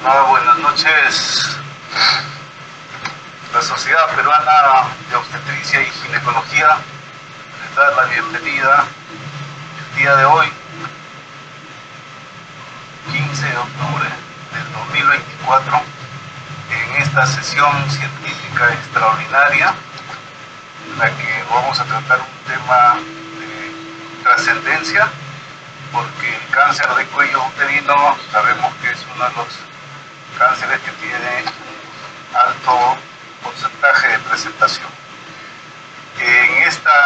Hola, buenas noches. La Sociedad Peruana de Obstetricia y Ginecología les da la bienvenida el día de hoy, 15 de octubre del 2024, en esta sesión científica extraordinaria en la que vamos a tratar un tema de trascendencia, porque el cáncer de cuello uterino sabemos que es uno de los cánceres que tiene alto porcentaje de presentación. En este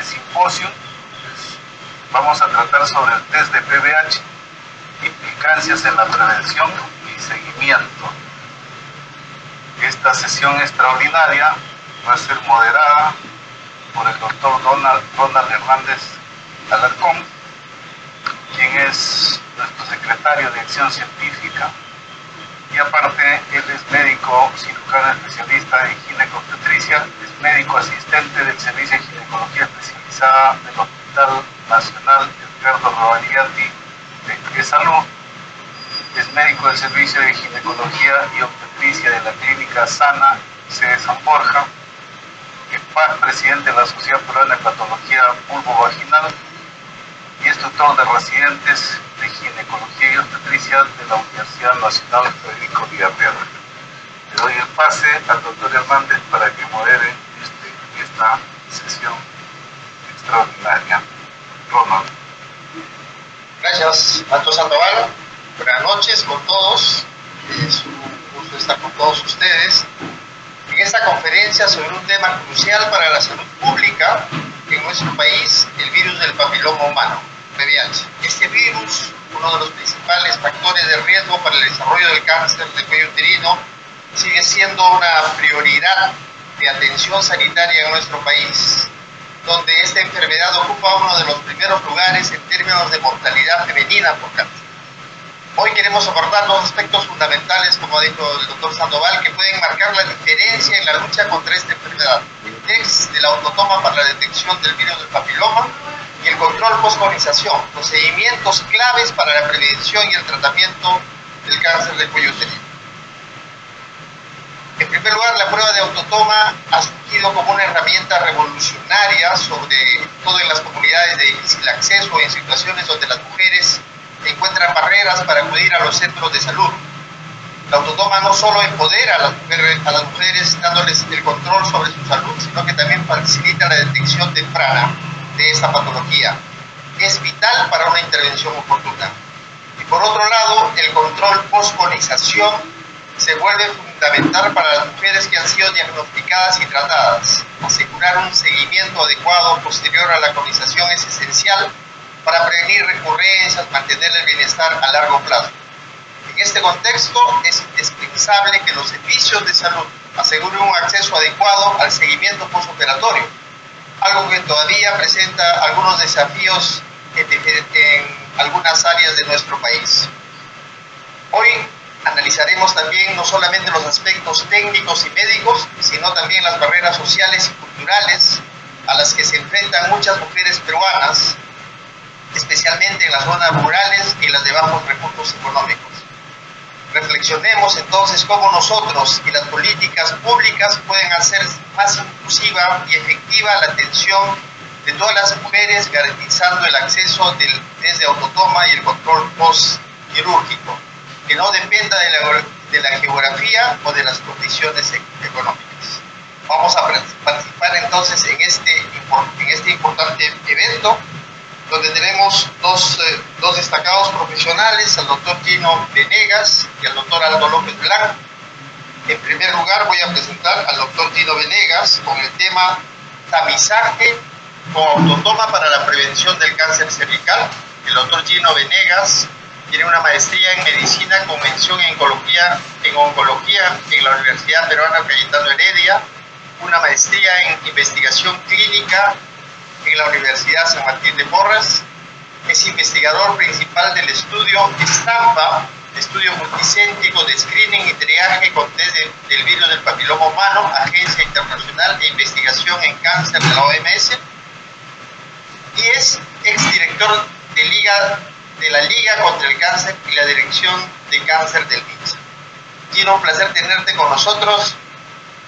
simposio pues, vamos a tratar sobre el test de PBH, implicancias en la prevención y seguimiento. Esta sesión extraordinaria va a ser moderada por el doctor Ronald Hernández Alarcón, quien es nuestro secretario de Acción Científica, y aparte él es médico cirujano especialista en ginecobstetricia, es médico asistente del Servicio de Ginecología Especializada del Hospital Nacional Edgardo Robagliati de Salud, es médico del Servicio de Ginecología y Obstetricia de la Clínica Sana sede San Borja, es presidente de la Sociedad Peruana de Patología Vulvovaginal y es tutor de residentes de ginecología y obstetricia de la Universidad Nacional Federico Villarreal. Le doy el pase al doctor Hernández para que modere esta sesión extraordinaria. Ronald. Gracias, Alto Sandoval. Buenas noches con todos. Es un gusto estar con todos ustedes en esta conferencia sobre un tema crucial para la salud pública en nuestro país, el virus del papiloma humano, VIH. Este virus, uno de los principales factores de riesgo para el desarrollo del cáncer de cuello uterino, sigue siendo una prioridad de atención sanitaria en nuestro país, donde esta enfermedad ocupa uno de los primeros lugares en términos de mortalidad femenina por cáncer. Hoy queremos abordar dos aspectos fundamentales, como dijo el doctor Sandoval, que pueden marcar la diferencia en la lucha contra esta enfermedad: el test de la autotoma para la detección del virus del papiloma y el control post-colonización, procedimientos claves para la prevención y el tratamiento del cáncer de cuello uterino. En primer lugar, la prueba de autotoma ha surgido como una herramienta revolucionaria, sobre todo en las comunidades de difícil acceso, en situaciones donde las mujeres encuentran barreras para acudir a los centros de salud. La autotoma no solo empodera a las mujeres dándoles el control sobre su salud, sino que también facilita la detección temprana de esta patología. Es vital para una intervención oportuna. Y por otro lado, el control post-colonización se vuelve fundamental para las mujeres que han sido diagnosticadas y tratadas. Asegurar un seguimiento adecuado posterior a la colonización es esencial para prevenir recurrencias, mantener el bienestar a largo plazo. En este contexto, es indispensable que los servicios de salud aseguren un acceso adecuado al seguimiento postoperatorio, algo que todavía presenta algunos desafíos en algunas áreas de nuestro país. Hoy analizaremos también no solamente los aspectos técnicos y médicos, sino también las barreras sociales y culturales a las que se enfrentan muchas mujeres peruanas, especialmente en las zonas rurales y las de bajos recursos económicos. Reflexionemos entonces cómo nosotros y las políticas públicas pueden hacer más inclusiva y efectiva la atención de todas las mujeres, garantizando el acceso del test de autotoma y el control post-quirúrgico, que no dependa de la geografía o de las condiciones económicas. Vamos a participar entonces en este importante evento, donde tenemos dos destacados profesionales, al doctor Gino Venegas y al doctor Aldo López Blanco. En primer lugar voy a presentar al doctor Gino Venegas con el tema tamizaje con autotoma para la prevención del cáncer cervical. El doctor Gino Venegas tiene una maestría en medicina con mención en oncología en la Universidad Peruana Cayetano Heredia, una maestría en investigación clínica en la Universidad San Martín de Porres. Es investigador principal del estudio Estampa, estudio multicéntrico de screening y triaje con test del virus del papiloma humano, Agencia Internacional de Investigación en Cáncer de la OMS, y es exdirector de Liga de la Liga contra el Cáncer y la Dirección de Cáncer del MINSA. Tiene un placer tenerte con nosotros,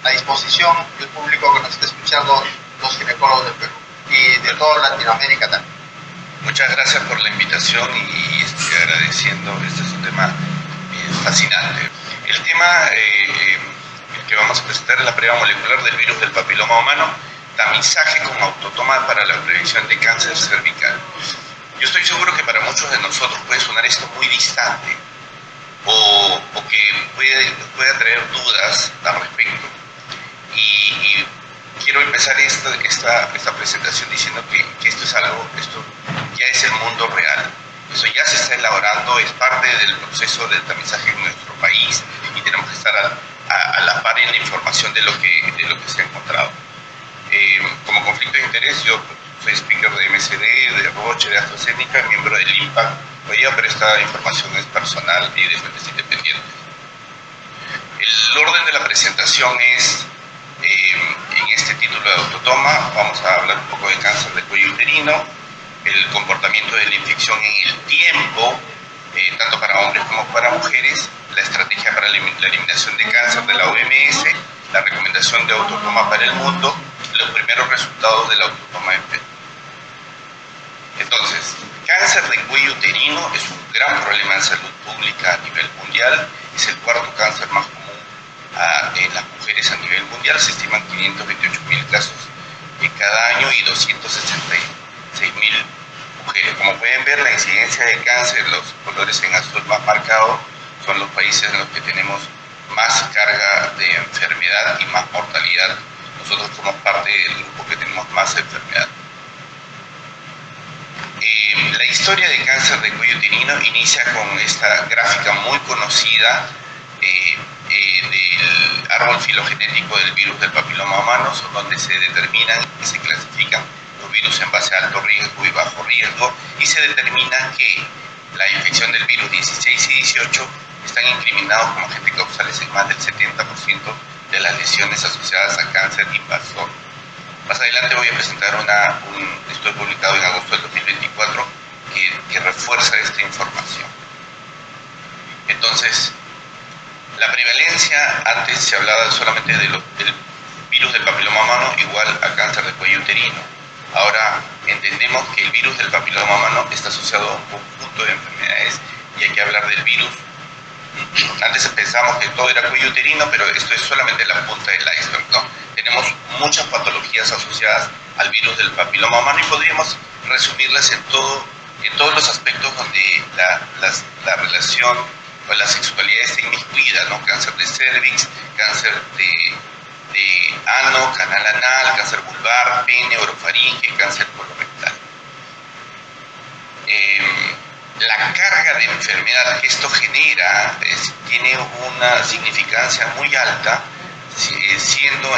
a disposición del público que nos está escuchando, los ginecólogos del Perú y de toda Latinoamérica también. Muchas gracias por la invitación y estoy agradeciendo. Este es un tema fascinante. El tema que vamos a presentar es la prueba molecular del virus del papiloma humano, tamizaje con autotoma para la prevención de cáncer cervical. Yo estoy seguro que para muchos de nosotros puede sonar esto muy distante o que puede traer dudas al respecto. Y quiero empezar esta presentación diciendo que esto ya es el mundo real. Eso ya se está elaborando, es parte del proceso de tamizaje en nuestro país y tenemos que estar a la par en la información de lo que se ha encontrado. Como conflicto de interés, yo soy speaker de MSD, de Roche, de AstraZeneca, miembro del IMPACT, pero esta información es personal y de fuentes independientes. El orden de la presentación es, en este título de autotoma, vamos a hablar un poco de cáncer de cuello uterino, el comportamiento de la infección en el tiempo, tanto para hombres como para mujeres, la estrategia para la eliminación de cáncer de la OMS, la recomendación de autotoma para el mundo, los primeros resultados de la autotoma en Perú. Entonces, cáncer de cuello uterino es un gran problema de salud pública a nivel mundial, es el cuarto cáncer más común en las mujeres a nivel mundial, se estiman 528.000 casos cada año y 266.000 mujeres. Como pueden ver, la incidencia de cáncer, los colores en azul más marcados, son los países en los que tenemos más carga de enfermedad y más mortalidad. Nosotros somos parte del grupo que tenemos más enfermedad. La historia de cáncer de cuello uterino inicia con esta gráfica muy conocida del árbol filogenético del virus del papiloma humano, donde se determinan y se clasifican los virus en base a alto riesgo y bajo riesgo, y se determina que la infección del virus 16 y 18 están incriminados como agentes causales en más del 70% de las lesiones asociadas a cáncer invasor. Más adelante voy a presentar un estudio publicado en agosto del 2024 que refuerza esta información. Entonces, la prevalencia, antes se hablaba solamente del virus del papiloma humano igual a cáncer de cuello uterino. Ahora entendemos que el virus del papiloma humano está asociado a un conjunto de enfermedades y hay que hablar del virus. Antes pensábamos que todo era cuello uterino, pero esto es solamente la punta del iceberg, ¿no? Tenemos muchas patologías asociadas al virus del papiloma humano y podríamos resumirlas en todos los aspectos donde la relación o la sexualidad está inmiscuida, ¿no? Cáncer de cervix, cáncer de ano, canal anal, cáncer vulvar, pene, orofaringe, cáncer colorectal. La carga de enfermedad que esto genera tiene una significancia muy alta, siendo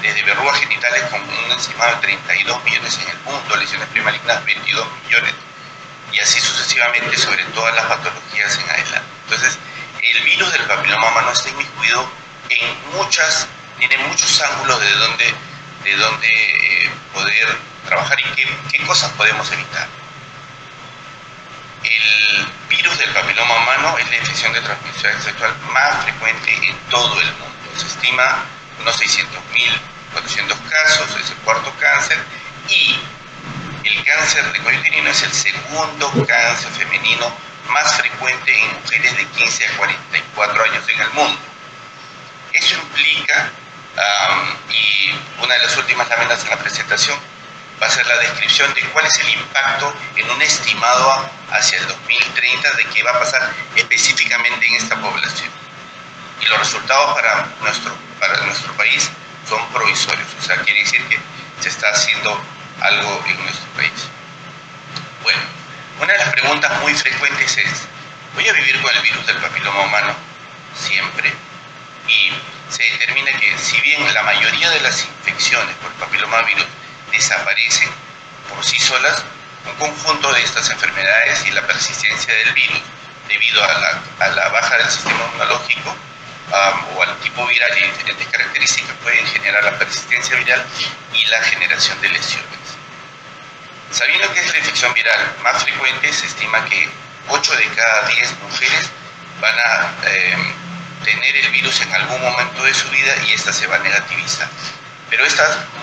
desde verrugas genitales con un estimado de 32 millones en el mundo, lesiones premalignas 22 millones, y así sucesivamente sobre todas las patologías en adelante. Entonces, el virus del papiloma humano está inmiscuido tiene muchos ángulos de donde poder trabajar y qué cosas podemos evitar. El virus del papiloma humano es la infección de transmisión sexual más frecuente en todo el mundo. Se estima unos 600.000, 400 casos, es el cuarto cáncer, y el cáncer de cuello uterino es el segundo cáncer femenino más frecuente en mujeres de 15 a 44 años en el mundo. Eso implica, y una de las últimas láminas en la presentación va a ser la descripción de cuál es el impacto en un estimado hacia el 2030 de qué va a pasar específicamente en esta población. Y los resultados para nuestro país son provisorios, o sea, quiere decir que se está haciendo algo en nuestro país. Bueno, una de las preguntas muy frecuentes es, ¿voy a vivir con el virus del papiloma humano siempre? Y se determina que si bien la mayoría de las infecciones por papilomavirus desaparecen por sí solas, un conjunto de estas enfermedades y la persistencia del virus debido a la baja del sistema inmunológico o al tipo viral y diferentes características pueden generar la persistencia viral y la generación de lesiones. Sabiendo que es la infección viral más frecuente, se estima que 8 de cada 10 mujeres van a tener el virus en algún momento de su vida y esta se va a negativizar. Pero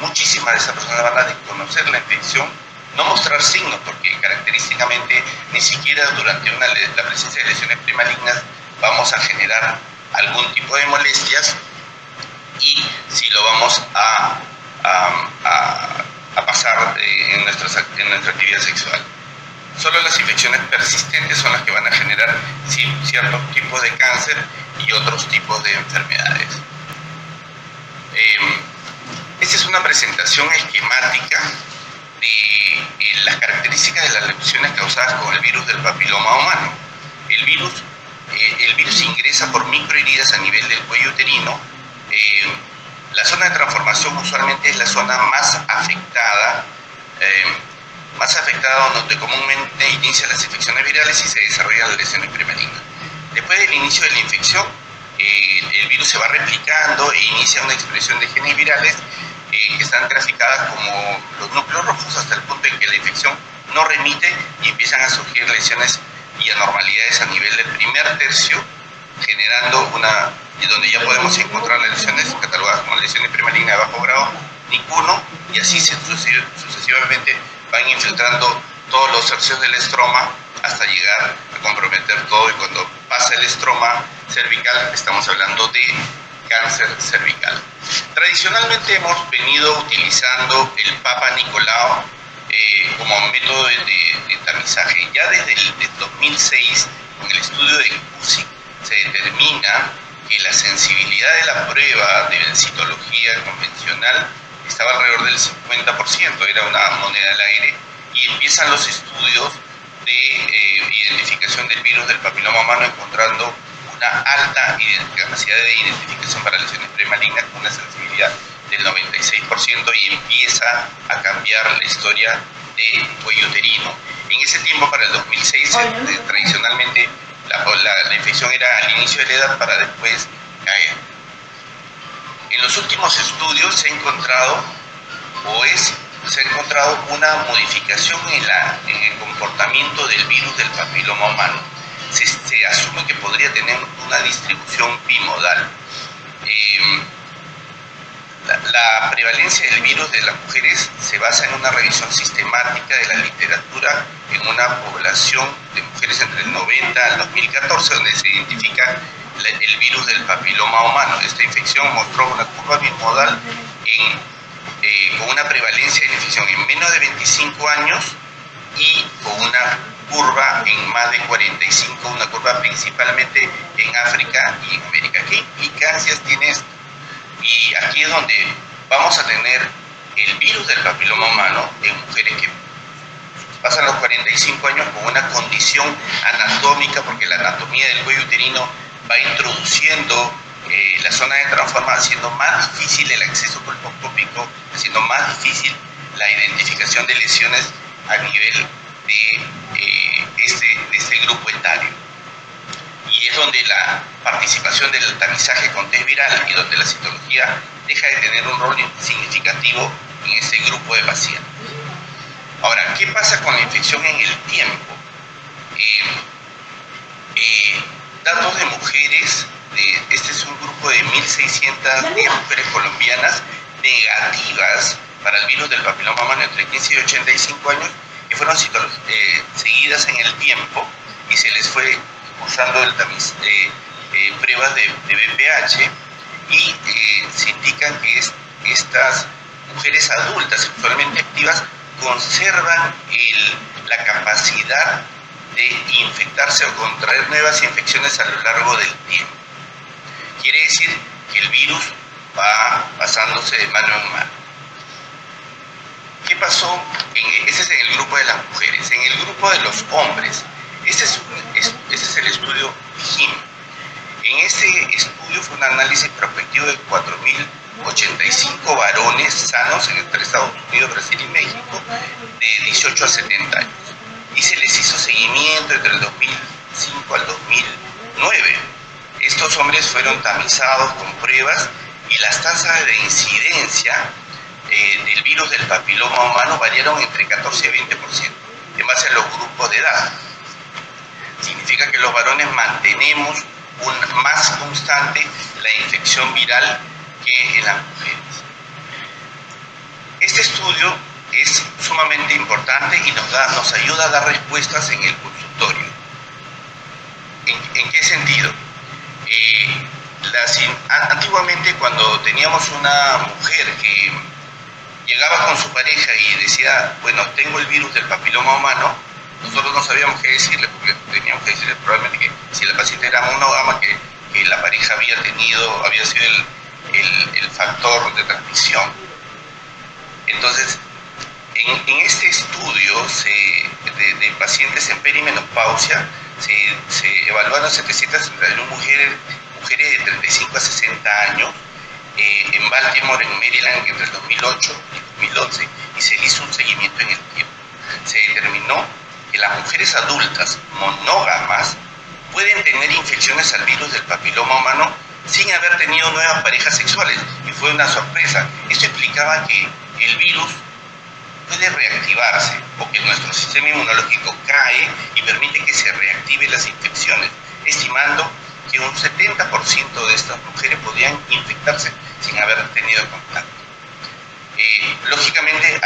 muchísimas de esas personas van a desconocer la infección, no mostrar signos, porque característicamente ni siquiera durante la presencia de lesiones premalignas vamos a generar algún tipo de molestias y si lo vamos a pasar en nuestra actividad sexual. Solo las infecciones persistentes son las que van a generar ciertos tipos de cáncer y otros tipos de enfermedades. Esta es una presentación esquemática de las características de las lesiones causadas con el virus del papiloma humano. El virus ingresa por microheridas a nivel del cuello uterino. La zona de transformación usualmente es la zona más afectada donde comúnmente inician las infecciones virales y se desarrollan las lesiones premalignas. Después del inicio de la infección, el virus se va replicando e inicia una expresión de genes virales que están graficadas como los núcleos rojos hasta el punto en que la infección no remite y empiezan a surgir lesiones y anormalidades a nivel del primer tercio, generando y donde ya podemos encontrar las lesiones catalogadas como lesiones premalignas de bajo grado, NIC1, y así sucesivamente van infiltrando todos los tercios del estroma hasta llegar a comprometer todo, y cuando pasa el estroma cervical estamos hablando de cáncer cervical. Tradicionalmente hemos venido utilizando el Papa Nicolau como método de tamizaje. Ya desde el 2006, en el estudio de CUSIC, se determina que la sensibilidad de la prueba de citología convencional estaba alrededor del 50%, era una moneda al aire, y empiezan los estudios de identificación del virus del papiloma humano, encontrando una alta capacidad de identificación para lesiones premalignas con una sensibilidad del 96%, y empieza a cambiar la historia del cuello uterino. En ese tiempo, para el 2006, tradicionalmente la infección era al inicio de la edad para después caer. En los últimos estudios se ha encontrado una modificación en el comportamiento del virus del papiloma humano. Se asume que podría tener una distribución bimodal. La prevalencia del virus de las mujeres se basa en una revisión sistemática de la literatura en una población de mujeres entre el 90 al 2014, donde se identifica el virus del papiloma humano. Esta infección mostró una curva bimodal con una prevalencia de la infección en menos de 25 años y con una curva en más de 45, una curva principalmente en África y en América. ¿Qué implicancias tiene esto? Y aquí es donde vamos a tener el virus del papiloma humano en mujeres que pasan los 45 años con una condición anatómica, porque la anatomía del cuello uterino va introduciendo la zona de transformación, haciendo más difícil el acceso colposcópico, haciendo más difícil la identificación de lesiones a nivel de este grupo etario. Y es donde la participación del tamizaje con test viral y donde la citología deja de tener un rol significativo en ese grupo de pacientes. Ahora, ¿qué pasa con la infección en el tiempo? Datos de mujeres, este es un grupo de 1.610 mujeres colombianas negativas para el virus del papiloma humano entre 15 y 85 años, que fueron seguidas en el tiempo y se les fue usando pruebas de BPH, y se indican que estas mujeres adultas sexualmente activas conservan la capacidad de infectarse o contraer nuevas infecciones a lo largo del tiempo. Quiere decir que el virus va pasándose de mano en mano. ¿Qué pasó? Ese es en el grupo de las mujeres. En el grupo de los hombres, este es el estudio HIM. En este estudio fue un análisis prospectivo de 4.085 varones sanos entre Estados Unidos, Brasil y México, de 18 a 70 años. Y se les hizo seguimiento entre el 2005 al 2009. Estos hombres fueron tamizados con pruebas y las tasas de incidencia del virus del papiloma humano variaron entre 14 y 20% en base a los grupos de edad. Significa que los varones mantenemos más constante la infección viral que en las mujeres. Este estudio es sumamente importante y nos ayuda a dar respuestas en el consultorio. ¿En qué sentido? Antiguamente, cuando teníamos una mujer que llegaba con su pareja y decía, bueno, tengo el virus del papiloma humano, nosotros no sabíamos qué decirle, porque teníamos que decirle probablemente que si la paciente era monógama, que la pareja había sido el factor de transmisión. Entonces, en este estudio de pacientes en perimenopausia, se evaluaron 761 mujeres de 35 a 60 años en Baltimore, en Maryland, entre el 2008 y 2011, y se hizo un seguimiento en el tiempo. Se determinó que las mujeres adultas monógamas pueden tener infecciones al virus del papiloma humano sin haber tenido nuevas parejas sexuales, y fue una sorpresa. Esto implicaba que el virus puede reactivarse, o que nuestro sistema inmunológico cae y permite que se reactiven las infecciones, estimando que un 70% de estas mujeres podían infectarse sin haber tenido contacto. Lógicamente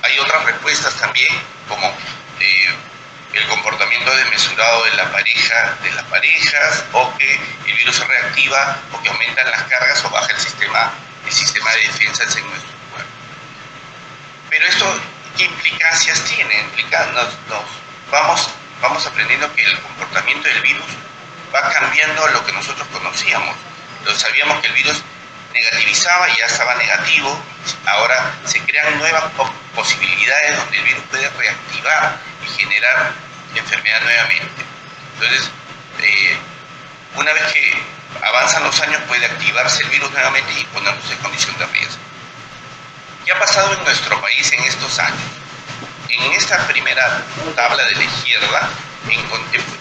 hay otras respuestas también, como el comportamiento desmesurado de las parejas, o que el virus se reactiva, o que aumentan las cargas o baja el sistema de defensa en nuestro cuerpo. Pero esto, ¿qué implicancias tiene? Vamos aprendiendo que el comportamiento del virus va cambiando a lo que nosotros conocíamos. Entonces, sabíamos que el virus negativizaba y ya estaba negativo. Ahora se crean nuevas posibilidades donde el virus puede reactivar y generar enfermedad nuevamente. Entonces, una vez que avanzan los años, puede activarse el virus nuevamente y ponernos en condición de riesgo. ¿Qué ha pasado en nuestro país en estos años? En esta primera tabla de la izquierda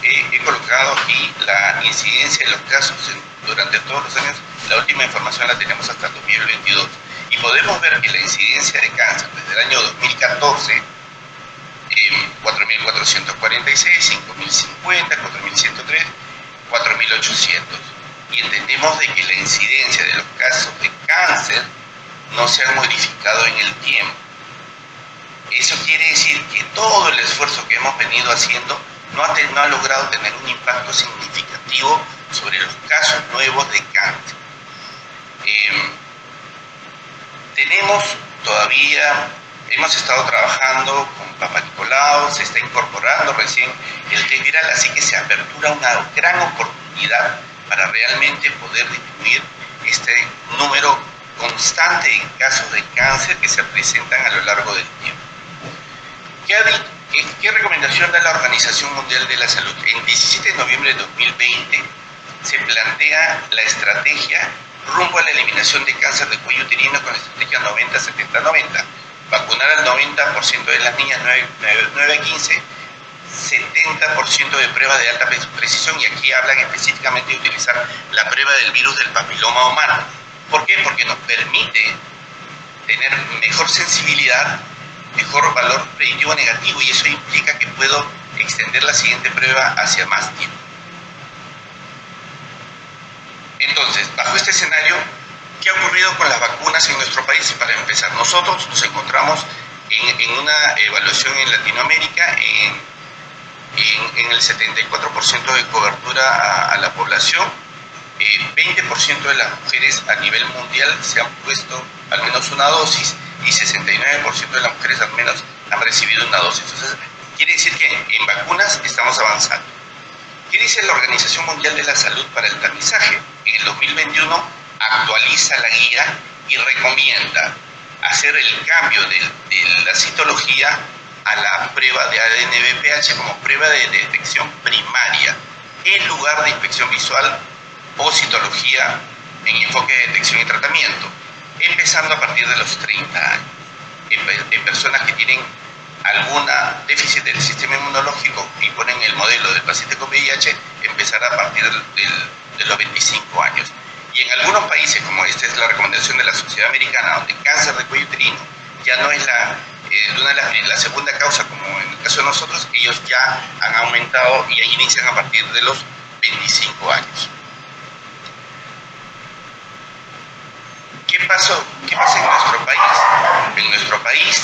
he colocado aquí la incidencia de los casos durante todos los años. La última información la tenemos hasta el 2022 y podemos ver que la incidencia de cáncer desde el año 2014, 4.446, 5.050, 4.103, 4.800, y entendemos de que la incidencia de los casos de cáncer no se ha modificado en el tiempo. Eso quiere decir que todo el esfuerzo que hemos venido haciendo no ha logrado tener un impacto significativo sobre los casos nuevos de cáncer. Hemos estado trabajando con Papa Nicolau, se está incorporando recién el test viral, así que se apertura una gran oportunidad para realmente poder disminuir este número constante de casos de cáncer que se presentan a lo largo del tiempo. ¿Qué recomendación da la Organización Mundial de la Salud? El 17 de noviembre de 2020 se plantea la estrategia rumbo a la eliminación de cáncer de cuello uterino con la estrategia 90-70-90. Vacunar al 90% de las niñas 9 a 15, 70% de pruebas de alta precisión, y aquí hablan específicamente de utilizar la prueba del virus del papiloma humano. ¿Por qué? Porque nos permite tener mejor sensibilidad, mejor valor predictivo negativo, y eso implica que puedo extender la siguiente prueba hacia más tiempo. Entonces, bajo este escenario, ¿qué ha ocurrido con las vacunas en nuestro país? Para empezar, nosotros nos encontramos en una evaluación en Latinoamérica en el 74% de cobertura a la población. 20% de las mujeres a nivel mundial se han puesto al menos una dosis y 69% de las mujeres al menos han recibido una dosis. Entonces, quiere decir que en vacunas estamos avanzando. ¿Qué dice la Organización Mundial de la Salud para el tamizaje? En el 2021 actualiza la guía y recomienda hacer el cambio de la citología a la prueba de ADN-VPH como prueba de detección primaria en lugar de inspección visual o citología en enfoque de detección y tratamiento, empezando a partir de los 30 años. En personas que tienen alguna déficit del sistema inmunológico y ponen el modelo del paciente con VIH, empezará a partir de los 25 años. Y Y en algunos países, como esta es la recomendación de la Sociedad Americana, donde cáncer de cuello uterino ya no es la segunda causa, como en el caso de nosotros, ellos ya han aumentado y ahí inician a partir de los 25 años. ¿Qué pasa en nuestro país? En nuestro país,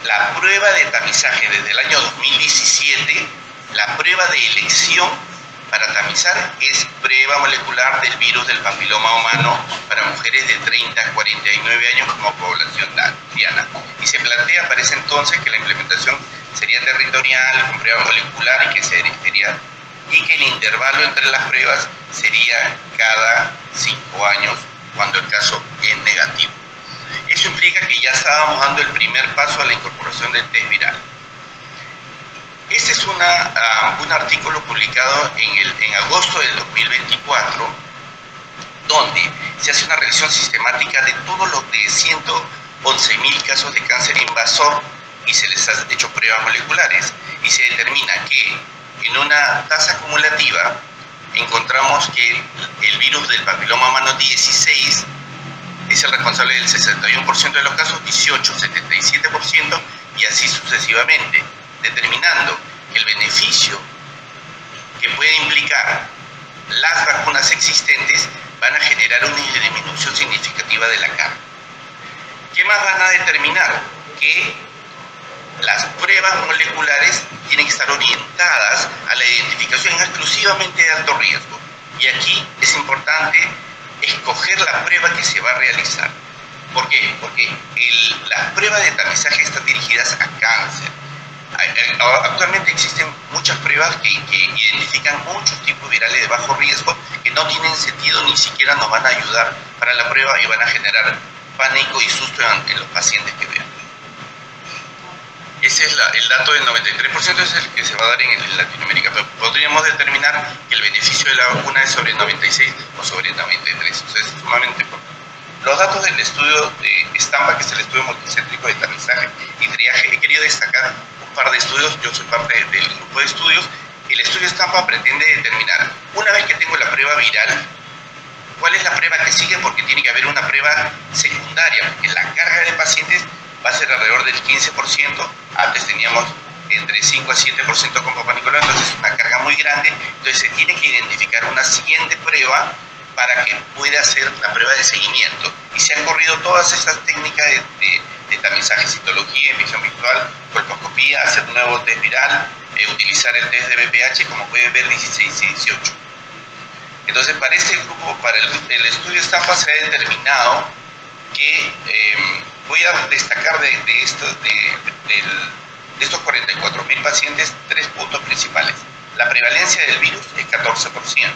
la prueba de tamizaje desde el año 2017, la prueba de elección para tamizar es prueba molecular del virus del papiloma humano para mujeres de 30 a 49 años como población anciana. Y se plantea para ese entonces que la implementación sería territorial, con prueba molecular y que el intervalo entre las pruebas sería cada 5 años cuando el caso es negativo. Eso implica que ya estábamos dando el primer paso a la incorporación del test viral. Este es un artículo publicado en agosto del 2024, donde se hace una revisión sistemática de todos los de 111.000 casos de cáncer invasor y se les ha hecho pruebas moleculares y se determina que en una tasa acumulativa encontramos que el virus del papiloma humano 16 es el responsable del 61% de los casos, 18, 77% y así sucesivamente, determinando que el beneficio que puede implicar las vacunas existentes van a generar una disminución significativa de la carga. ¿Qué más van a determinar? Que las pruebas moleculares tienen que estar orientadas a la identificación exclusivamente de alto riesgo. Y aquí es importante escoger la prueba que se va a realizar. ¿Por qué? Porque las pruebas de tamizaje están dirigidas a cáncer. Actualmente existen muchas pruebas que identifican muchos tipos virales de bajo riesgo que no tienen sentido, ni siquiera nos van a ayudar para la prueba y van a generar pánico y susto en los pacientes que vean. Ese es el dato del 93%, es el que se va a dar en Latinoamérica. Pero podríamos determinar que el beneficio de la vacuna es sobre 96 o sobre 93. O sea, es sumamente importante. Los datos del estudio de Stampa, que es el estudio multicéntrico de tamizaje y triaje, he querido destacar un par de estudios. Yo soy parte del grupo de estudios. El estudio Stampa pretende determinar, una vez que tengo la prueba viral, cuál es la prueba que sigue, porque tiene que haber una prueba secundaria, porque la carga de pacientes va a ser alrededor del 15%, antes teníamos entre 5 a 7% con Papá Nicolau, entonces es una carga muy grande, entonces se tiene que identificar una siguiente prueba para que pueda hacer la prueba de seguimiento. Y se han corrido todas estas técnicas de tamizaje, citología, emisión visual, colposcopía, hacer un nuevo test viral, utilizar el test de BPH, como pueden ver, 16 y 18. Entonces, para este grupo, para el estudio Stampa, se ha determinado que voy a destacar de estos 44.000 pacientes 3 puntos principales. La prevalencia del virus es 14%.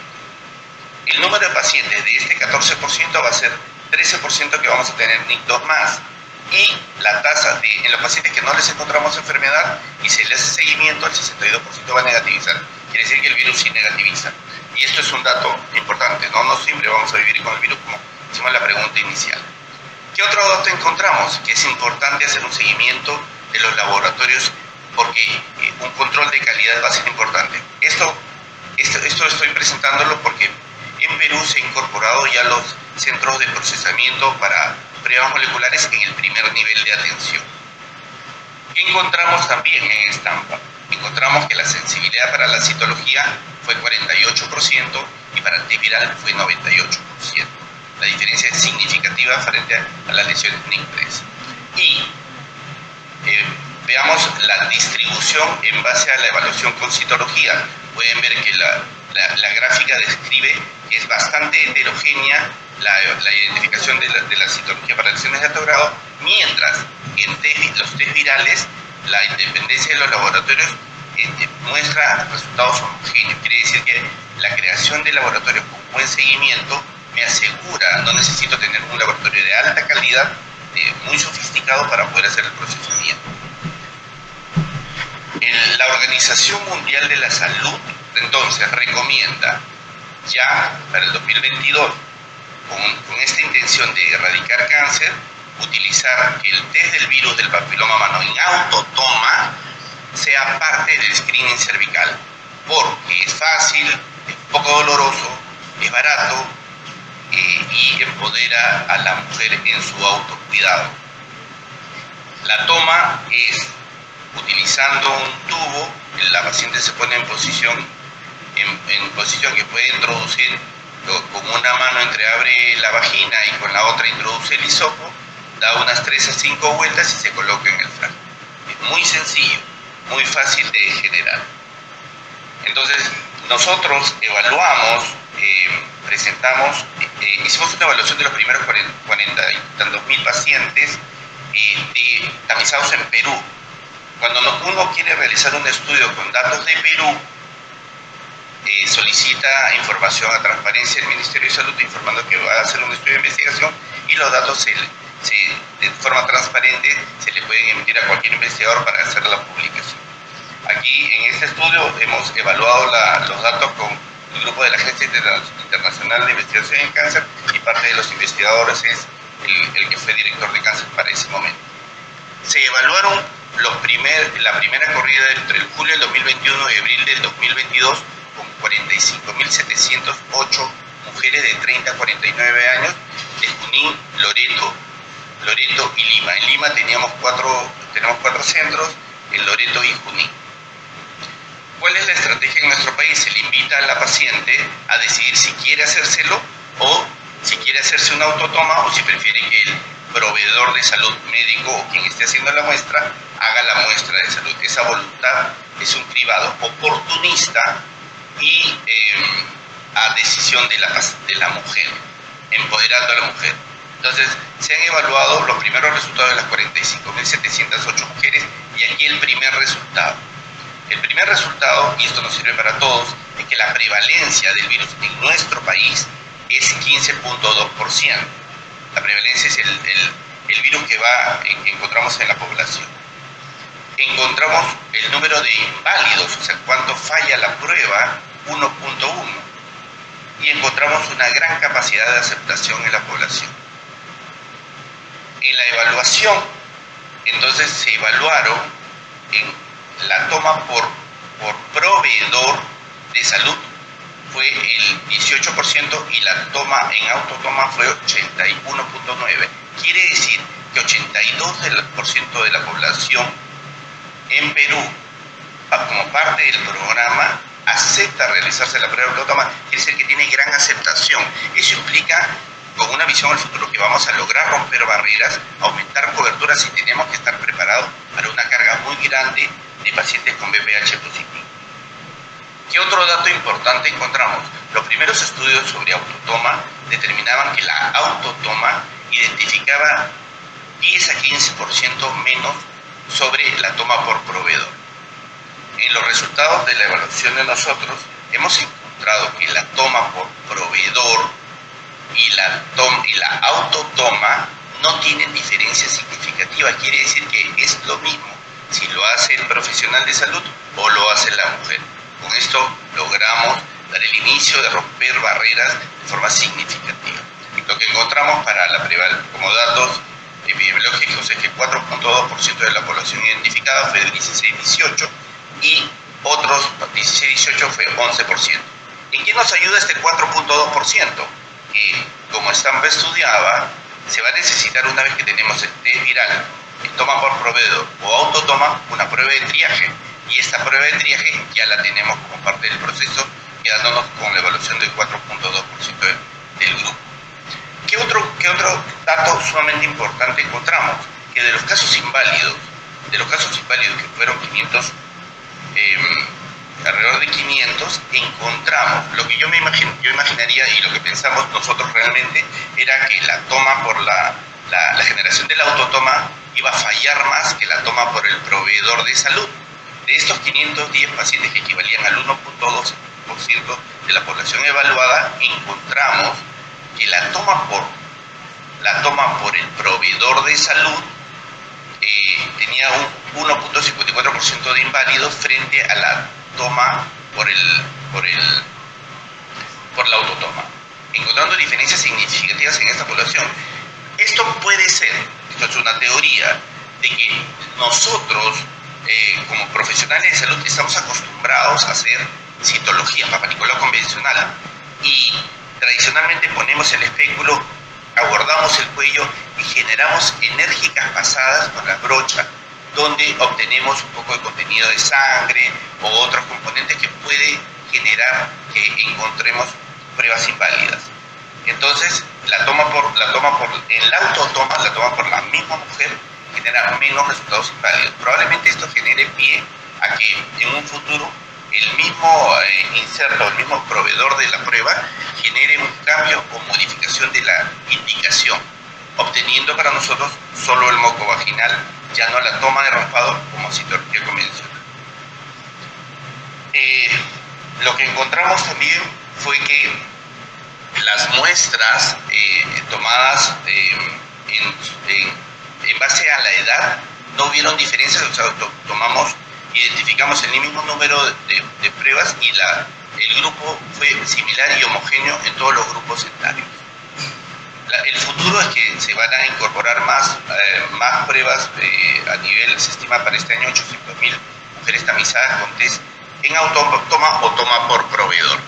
El número de pacientes de este 14% va a ser 13% que vamos a tener NIC2 más. Y la tasa en los pacientes que no les encontramos enfermedad y se les hace seguimiento, el 62% va a negativizar. Quiere decir que el virus sí negativiza. Y esto es un dato importante, no siempre vamos a vivir con el virus, como hicimos en la pregunta inicial. ¿Qué otro dato encontramos? Que es importante hacer un seguimiento de los laboratorios porque un control de calidad va a ser importante. Esto estoy presentándolo porque en Perú se han incorporado ya los centros de procesamiento para pruebas moleculares en el primer nivel de atención. ¿Qué encontramos también en Stampa? Encontramos que la sensibilidad para la citología fue 48% y para el test viral fue 98%. La diferencia es significativa frente a las lesiones NIC3. Y veamos la distribución en base a la evaluación con citología. Pueden ver que la gráfica describe que es bastante heterogénea la identificación de la citología para lesiones de alto grado, mientras en los test virales la independencia de los laboratorios muestra resultados homogéneos. Quiere decir que la creación de laboratorios con buen seguimiento me asegura, no necesito tener un laboratorio de alta calidad, muy sofisticado para poder hacer el procesamiento. La Organización Mundial de la Salud, entonces, recomienda ya para el 2022, con esta intención de erradicar cáncer, utilizar el test del virus del papiloma humano en autotoma sea parte del screening cervical, porque es fácil, es poco doloroso, es barato y empodera a la mujer en su autocuidado. La toma es utilizando un tubo, la paciente se pone en posición que puede introducir con una mano, entreabre la vagina y con la otra introduce el hisopo, da unas 3 a 5 vueltas y se coloca en el frasco. Es muy sencillo, muy fácil de generar. Entonces, nosotros evaluamos, hicimos una evaluación de los primeros 40 y tantos mil pacientes tamizados en Perú. Cuando uno quiere realizar un estudio con datos de Perú, solicita información a Transparencia del Ministerio de Salud informando que va a hacer un estudio de investigación y los datos de forma transparente se le pueden emitir a cualquier investigador para hacer la publicación. Aquí en este estudio hemos evaluado los datos con el grupo de la Agencia Internacional de Investigación en Cáncer y parte de los investigadores es el que fue director de cáncer para ese momento. Se evaluaron la primera corrida entre el julio del 2021 y abril del 2022 con 45.708 mujeres de 30 a 49 años de Junín, Loreto y Lima. En Lima tenemos cuatro centros, en Loreto y Junín. ¿Cuál es la estrategia en nuestro país? Se le invita a la paciente a decidir si quiere hacérselo o si quiere hacerse una autotoma o si prefiere que el proveedor de salud médico o quien esté haciendo la muestra haga la muestra de salud. Esa voluntad es un cribado oportunista y a decisión de la mujer, empoderando a la mujer. Entonces, se han evaluado los primeros resultados de las 45.708 mujeres y aquí el primer resultado. El primer resultado, y esto nos sirve para todos, es que la prevalencia del virus en nuestro país es 15.2%. La prevalencia es el virus que encontramos en la población. Encontramos el número de inválidos, o sea, cuánto falla la prueba, 1.1. Y encontramos una gran capacidad de aceptación en la población. En la evaluación, entonces se evaluaron en la toma por proveedor de salud fue el 18% y la toma en autotoma fue 81.9%. Quiere decir que 82% de la población en Perú, como parte del programa, acepta realizarse la prueba de autotoma. Quiere decir que tiene gran aceptación. Eso implica, con una visión al futuro, que vamos a lograr romper barreras, aumentar coberturas y tenemos que estar preparados para una carga muy grande de pacientes con VPH positivo. ¿Qué otro dato importante encontramos? Los primeros estudios sobre autotoma determinaban que la autotoma identificaba 10 a 15% menos sobre la toma por proveedor. En los resultados de la evaluación de nosotros hemos encontrado que la toma por proveedor y la autotoma no tienen diferencia significativa. Quiere decir que es lo mismo si lo hace el profesional de salud o lo hace la mujer. Con esto logramos dar el inicio de romper barreras de forma significativa. Lo que encontramos como datos epidemiológicos es que 4.2% de la población identificada fue de 16-18 y otros 16-18 fue 11%. ¿En qué nos ayuda este 4.2%? Que, como Stampa estudiaba, se va a necesitar, una vez que tenemos el test viral, toma por proveedor o autotoma, una prueba de triaje. Y esta prueba de triaje ya la tenemos como parte del proceso, quedándonos con la evaluación del 4.2% del grupo. ¿Qué otro dato sumamente importante encontramos? Que de los casos inválidos que fueron 500, alrededor de 500, encontramos lo que yo imaginaría y lo que pensamos nosotros realmente era que la toma por la generación de la autotoma iba a fallar más que la toma por el proveedor de salud. De estos 510 pacientes que equivalían al 1.2% de la población evaluada, encontramos que la toma por el proveedor de salud tenía un 1.54% de inválidos frente a la toma por la autotoma, encontrando diferencias significativas en esta población. Esto puede ser, esto es una teoría, de que nosotros como profesionales de salud estamos acostumbrados a hacer citología, Papá Nicolau convencional, y Tradicionalmente ponemos el espéculo, abordamos el cuello y generamos enérgicas pasadas con la brocha, donde obtenemos un poco de contenido de sangre o otros componentes que puede generar que encontremos pruebas inválidas. Entonces, el autotoma, la toma por la misma mujer, genera menos resultados inválidos. Probablemente esto genere pie a que en un futuro el mismo inserto, el mismo proveedor de la prueba genere un cambio o modificación de la indicación, obteniendo para nosotros solo el moco vaginal, ya no la toma de rompado como citología convencional. Lo que encontramos también fue que las muestras tomadas en base a la edad no hubieron diferencias, o sea, identificamos el mismo número de pruebas y el grupo fue similar y homogéneo en todos los grupos etarios. El futuro es que se van a incorporar más pruebas a nivel, se estima para este año 800.000 mujeres tamizadas con test en autotoma o toma por proveedor.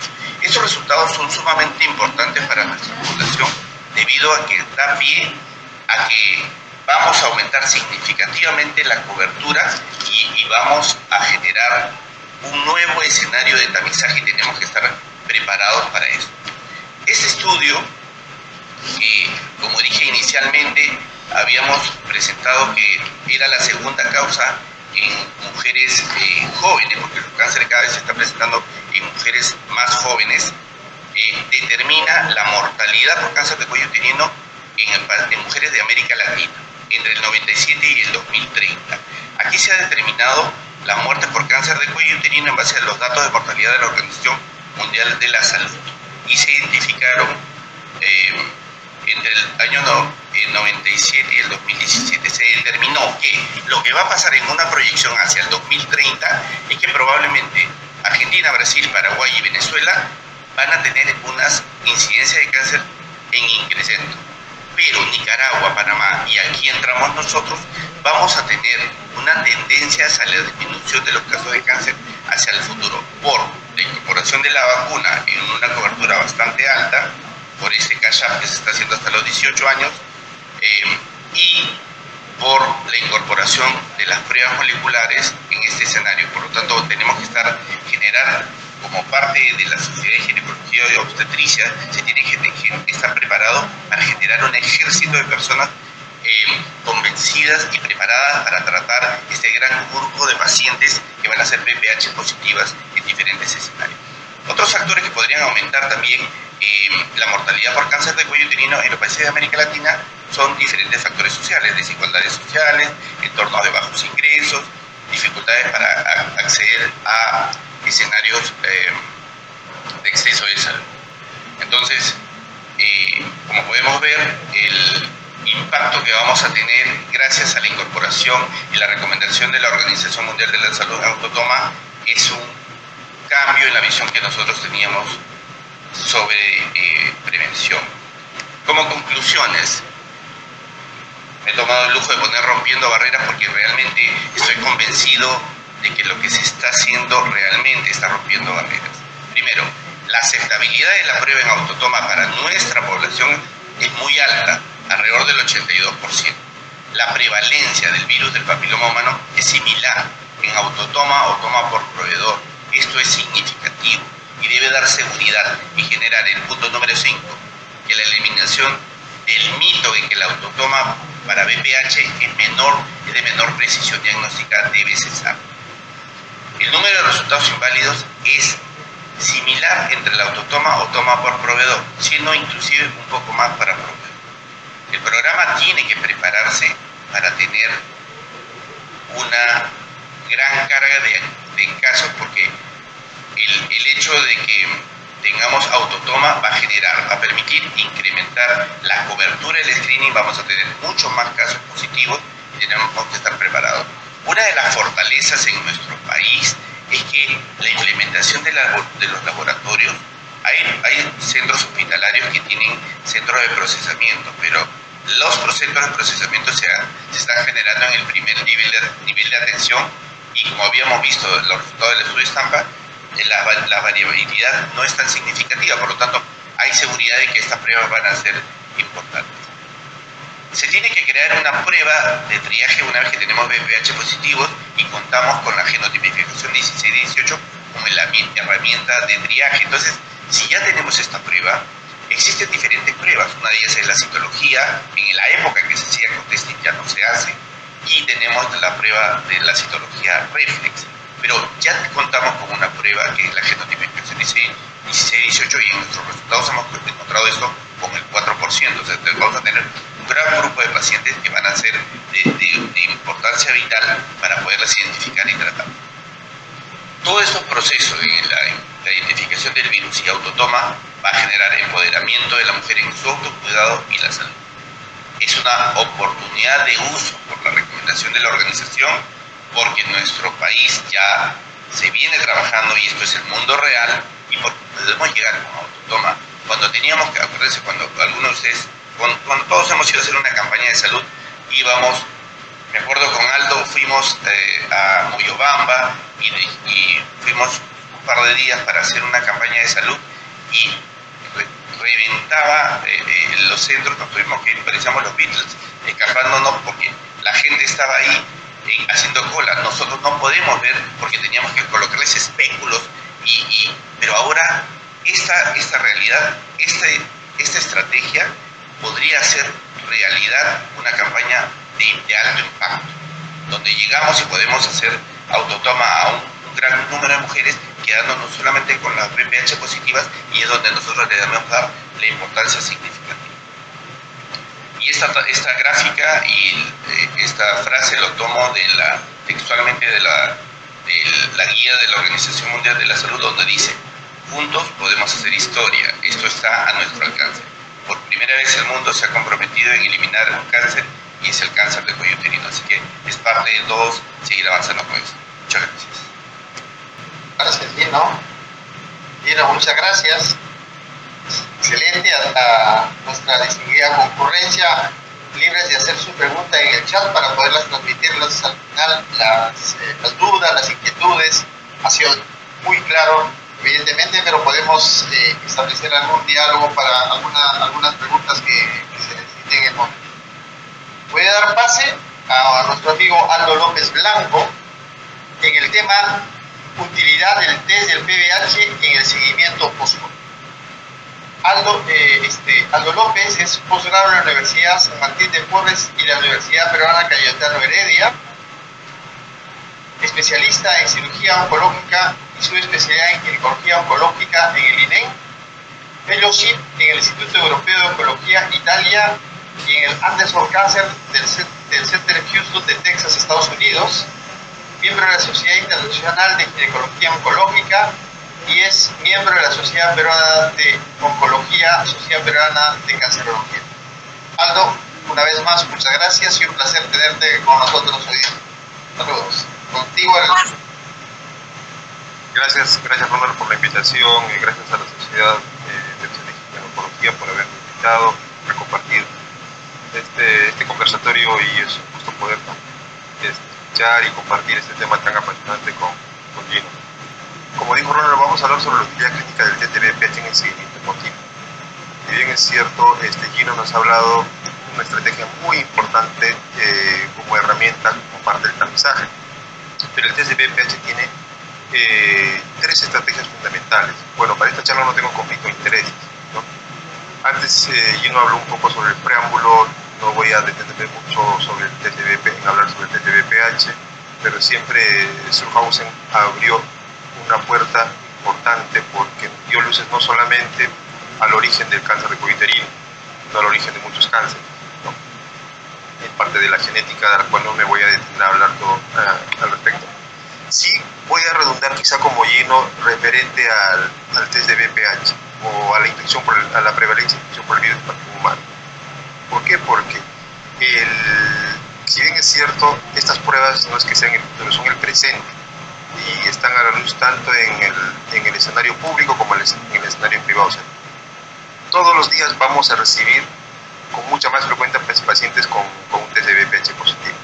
Estos resultados son sumamente importantes para nuestra población debido a que da pie a que vamos a aumentar significativamente la cobertura y vamos a generar un nuevo escenario de tamizaje y tenemos que estar preparados para eso. Este estudio, que como dije inicialmente, habíamos presentado que era la segunda causa en mujeres jóvenes, porque el cáncer cada vez se está presentando en mujeres más jóvenes, determina la mortalidad por cáncer de cuello uterino en mujeres de América Latina entre el 97 y el 2030. Aquí se ha determinado la muerte por cáncer de cuello uterino en base a los datos de mortalidad de la Organización Mundial de la Salud y se identificaron entre el año 97 y el 2017 se determinó que lo que va a pasar en una proyección hacia el 2030 es que probablemente Argentina, Brasil, Paraguay y Venezuela van a tener unas incidencias de cáncer en incremento. Pero Nicaragua, Panamá y aquí entramos nosotros, vamos a tener una tendencia hacia la disminución de los casos de cáncer hacia el futuro por la incorporación de la vacuna en una cobertura bastante alta, por este catch-up que se está haciendo hasta los 18 años y por la incorporación de las pruebas moleculares en este escenario. Por lo tanto, tenemos que generar como parte de la Sociedad de Ginecología y Obstetricia, se tiene que estar preparado para generar un ejército de personas convencidas y preparadas para tratar este gran grupo de pacientes que van a ser VPH positivas en diferentes escenarios. Otros factores que podrían aumentar también la mortalidad por cáncer de cuello uterino en los países de América Latina son diferentes factores sociales, desigualdades sociales, entornos de bajos ingresos, dificultades para acceder a escenarios de exceso de salud. Entonces, como podemos ver, el impacto que vamos a tener gracias a la incorporación y la recomendación de la Organización Mundial de la Salud en autotoma es un cambio en la visión que nosotros teníamos sobre prevención. Como conclusiones, me he tomado el lujo de poner rompiendo barreras porque realmente estoy convencido de que lo que se está haciendo realmente está rompiendo barreras. Primero, la aceptabilidad de la prueba en autotoma para nuestra población es muy alta, alrededor del 82%. La prevalencia del virus del papiloma humano es similar en autotoma o toma por proveedor. Esto es significativo y debe dar seguridad y generar el punto número 5, que la eliminación del mito de que la autotoma para VPH es de menor precisión diagnóstica debe cesar. El número de resultados inválidos es similar entre la autotoma o toma por proveedor, siendo inclusive un poco más para proveedor. El programa tiene que prepararse para tener una gran carga de casos porque el hecho de que tengamos autotoma va a permitir incrementar la cobertura del screening, vamos a tener muchos más casos positivos y tenemos que estar preparados. Una de las fortalezas en nuestro país es que la implementación de los laboratorios, hay centros hospitalarios que tienen centros de procesamiento, pero los centros de procesamiento se están generando en el primer nivel de atención y como habíamos visto los resultados del estudio estampa, la variabilidad no es tan significativa, por lo tanto hay seguridad de que estas pruebas van a ser importantes. Se tiene que crear una prueba de triaje una vez que tenemos VPH positivos y contamos con la genotipificación 16-18 como la herramienta de triaje. Entonces, si ya tenemos esta prueba, existen diferentes pruebas. Una de ellas es la citología. En la época en que se hacía con testing ya no se hace. Y tenemos la prueba de la citología reflex. Pero ya contamos con una prueba que es la genotipificación 16-18 y en nuestros resultados hemos encontrado esto con el 4%. O sea, vamos a tener un gran grupo de pacientes que van a ser de importancia vital para poderlas identificar y tratar. Todos estos procesos en la identificación del virus y autotoma va a generar empoderamiento de la mujer en su autocuidado y la salud. Es una oportunidad de uso por la recomendación de la organización, porque en nuestro país ya se viene trabajando y esto es el mundo real y porque podemos llegar con autotoma. Cuando teníamos que, acuérdense, cuando algunos de ustedes, cuando todos hemos ido a hacer una campaña de salud, íbamos, me acuerdo con Aldo, fuimos a Moyobamba y fuimos un par de días para hacer una campaña de salud y reventaba los centros, nos tuvimos que parecíamos los Beatles, escapándonos porque la gente estaba ahí haciendo cola. Nosotros no podemos ver porque teníamos que colocarles espéculos pero ahora esta realidad, esta estrategia podría ser realidad una campaña de alto impacto, donde llegamos y podemos hacer autotoma a un gran número de mujeres, quedándonos solamente con las VPH positivas, y es donde nosotros le debemos dar la importancia significativa. Y esta gráfica y esta frase lo tomo textualmente de la guía de la Organización Mundial de la Salud, donde dice: juntos podemos hacer historia, esto está a nuestro alcance. Por primera vez el mundo se ha comprometido en eliminar un cáncer, y es el cáncer de cuello uterino. Así que es parte de todos seguir avanzando con eso. Muchas gracias. Gracias, Gino. Gino, muchas gracias. Excelente. A nuestra distinguida concurrencia, libres de hacer su pregunta en el chat para poderlas transmitirlas al final, las dudas, las inquietudes. Ha sido muy claro, evidentemente, pero podemos establecer algún diálogo para algunas preguntas que se necesiten en el momento. Voy a dar pase a nuestro amigo Aldo López Blanco en el tema utilidad del test del VPH en el seguimiento post-COVID. Aldo López es posgrado en la Universidad San Martín de Porres y la Universidad Peruana Cayetano Heredia, especialista en cirugía oncológica y su especialidad en ginecología oncológica en el INEM, fellowship en el Instituto Europeo de Oncología Italia y en el Anderson Cancer del Center Houston de Texas, Estados Unidos, miembro de la Sociedad Internacional de Ginecología Oncológica y es miembro de la Sociedad Peruana de Oncología, Sociedad Peruana de Cancerología. Aldo, una vez más, muchas gracias y un placer tenerte con nosotros hoy día. Saludos. Contigo Gracias Ronald por la invitación y gracias a la Sociedad de Oncología por haberme invitado a compartir este conversatorio, y es un gusto poder escuchar y compartir este tema tan apasionante con Gino. Como dijo Ronald, vamos a hablar sobre la utilidad clínica del test de VPH en el seguimiento continuo. Si bien es cierto, Gino nos ha hablado de una estrategia muy importante como herramienta, como parte del tamizaje. Pero el test de VPH tiene 3 estrategias fundamentales. Bueno, para esta charla no tengo conflicto de intereses, ¿no? Antes Gino habló un poco sobre el preámbulo, no voy a detenerme mucho sobre el test de VPH, en hablar sobre el test de VPH, pero siempre Surhausen abrió una puerta importante porque dio luces no solamente al origen del cáncer de cuello uterino, sino al origen de muchos cánceres, ¿no? En parte de la genética, de la cual no me voy a detener a hablar todo al respecto. Sí voy a redundar quizá como Gino referente al test de VPH o a la infección a la prevalencia de infección por el virus humano. ¿Por qué? Porque si bien es cierto, estas pruebas no es que sean el futuro, son el presente y están a la luz tanto en el escenario público como en el escenario privado. O sea, todos los días vamos a recibir con mucha más frecuencia pacientes con un test de VPH positivo.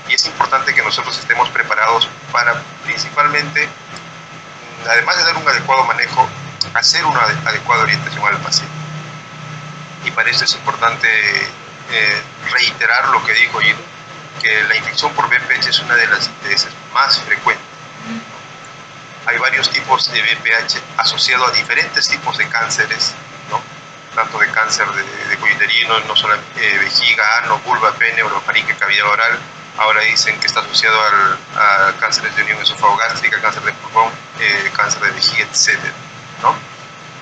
Y es importante que nosotros estemos preparados para, principalmente, además de dar un adecuado manejo, hacer una adecuada orientación al paciente. y para eso es importante reiterar lo que dijo Gino, que la infección por VPH es una de las ITS más frecuentes. Hay varios tipos de VPH asociados a diferentes tipos de cánceres, ¿no? Tanto de cáncer de cuello uterino, no solamente vejiga, ano, vulva, pene, orofaringe, cavidad oral. Ahora dicen que está asociado a cánceres de unión esofagogástrica, cáncer de pulmón, cáncer de vejiga, etc., ¿no?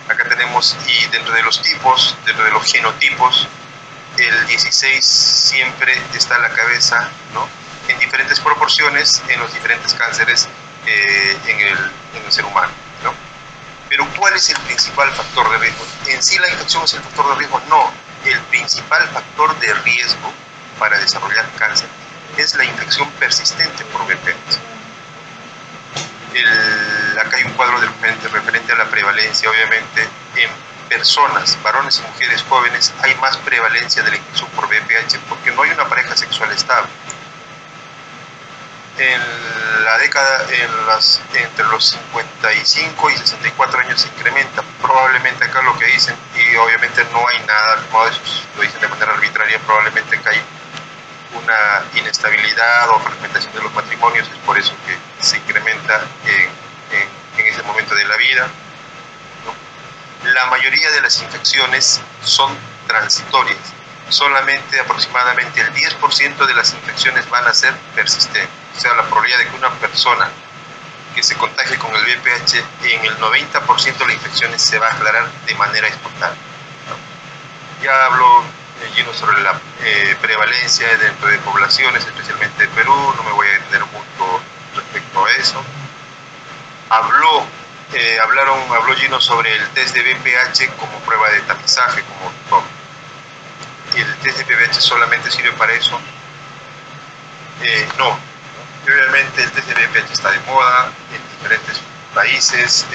Acá tenemos, y dentro de los tipos, dentro de los genotipos, el 16 siempre está a la cabeza, ¿no? En diferentes proporciones en los diferentes cánceres en el ser humano, ¿no? Pero ¿cuál es el principal factor de riesgo? ¿En sí la infección es el factor de riesgo? No, el principal factor de riesgo para desarrollar cáncer es la infección persistente por VPH. Acá hay un cuadro referente a la prevalencia. Obviamente en personas, varones y mujeres jóvenes, hay más prevalencia de la infección por VPH porque no hay una pareja sexual estable. En la década, entre los 55 y 64 años se incrementa. Probablemente acá lo que dicen, y obviamente no hay nada, como eso lo dicen de manera arbitraria, probablemente acá hay una inestabilidad o fragmentación de los matrimonios, es por eso que se incrementa en ese momento de la vida, ¿no? La mayoría de las infecciones son transitorias, solamente aproximadamente el 10% de las infecciones van a ser persistentes, o sea, la probabilidad de que una persona que se contagie con el VPH, en el 90% de las infecciones se va a aclarar de manera espontánea, ¿no? Ya habló Gino sobre la prevalencia dentro de poblaciones, especialmente de Perú, no me voy a detener mucho respecto a eso. Habló Gino sobre el test de VPH como prueba de tamizaje, como todo. ¿El test de VPH solamente sirve para eso? No. Obviamente el test de VPH está de moda en diferentes países,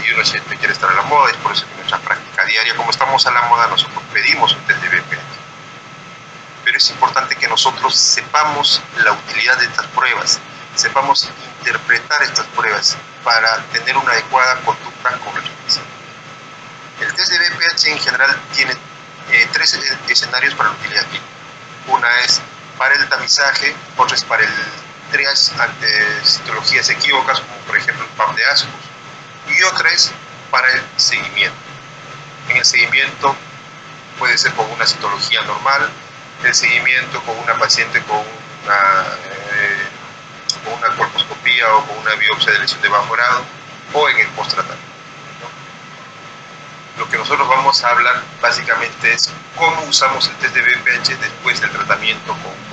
y uno siempre quiere estar a la moda, es por eso que nuestra práctica diaria, como estamos a la moda, nosotros pedimos un test de VPH. Pero es importante que nosotros sepamos la utilidad de estas pruebas, sepamos interpretar estas pruebas para tener una adecuada conducta con nuestro paciente. El test de VPH en general tiene tres escenarios para la utilidad clínica. Una es para el tamizaje, otra es para el triage ante citologías equívocas, como por ejemplo el PAM de Ascus, y otra es para el seguimiento. En el seguimiento puede ser con una citología normal, el seguimiento con una paciente con una colposcopía o con una biopsia de lesión de bajo grado, o en el post-tratamiento, ¿no? Lo que nosotros vamos a hablar básicamente es cómo usamos el test de VPH después del tratamiento con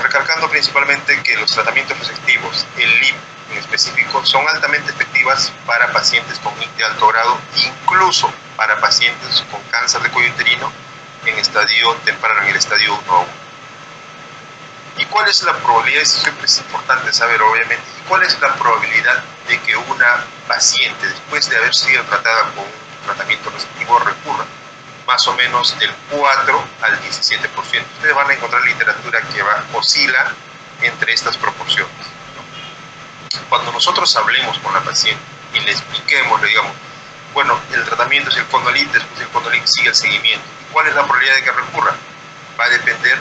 recalcando principalmente que los tratamientos resectivos, el LIP en específico, son altamente efectivas para pacientes con NIC de alto grado, incluso para pacientes con cáncer de cuello uterino en estadio temprano, en el estadio 1 a 1. ¿Y cuál es la probabilidad? Eso siempre es importante saber, obviamente. ¿Y cuál es la probabilidad de que una paciente, después de haber sido tratada con un tratamiento restrictivo, recurra? Más o menos del 4 al 17%. Ustedes van a encontrar literatura que oscila entre estas proporciones, ¿no? Cuando nosotros hablemos con la paciente y le expliquemos, le digamos, bueno, el tratamiento es el Condolit, después del Condolit sigue el seguimiento. ¿Y cuál es la probabilidad de que recurra? Va a depender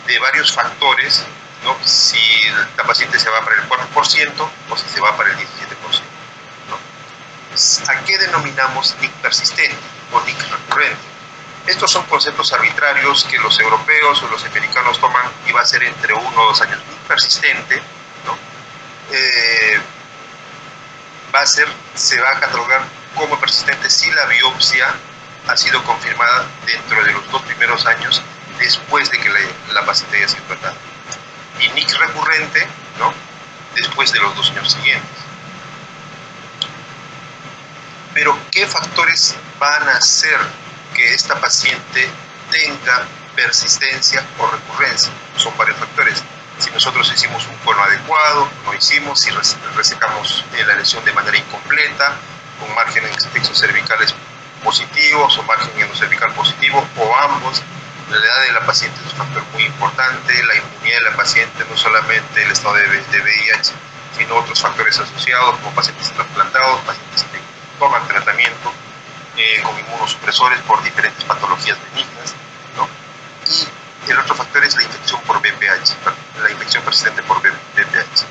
de varios factores, ¿no? Si la paciente se va para el 4% o si se va para el 17%, ¿no? ¿A qué denominamos NIC persistente o NIC recurrente? Estos son conceptos arbitrarios que los europeos o los americanos toman y va a ser entre 1 o 2 años. NIC persistente, ¿no? Se va a catalogar como persistente si la biopsia ha sido confirmada dentro de los 2 primeros años después de que la paciente haya sido tratada. Y NIC recurrente, ¿no? Después de los 2 años siguientes. Pero, ¿qué factores van a hacer que esta paciente tenga persistencia o recurrencia? Son varios factores. Si nosotros hicimos un cono adecuado, no hicimos, si resecamos la lesión de manera incompleta, con márgenes exocervicales positivos o margen endocervical positivo, o ambos. La edad de la paciente es un factor muy importante, la inmunidad de la paciente, no solamente el estado de VIH, sino otros factores asociados, como pacientes trasplantados, pacientes que toman tratamiento, con inmunosupresores por diferentes patologías benignas, ¿no? Y el otro factor es la infección por VPH, la infección persistente por VPH.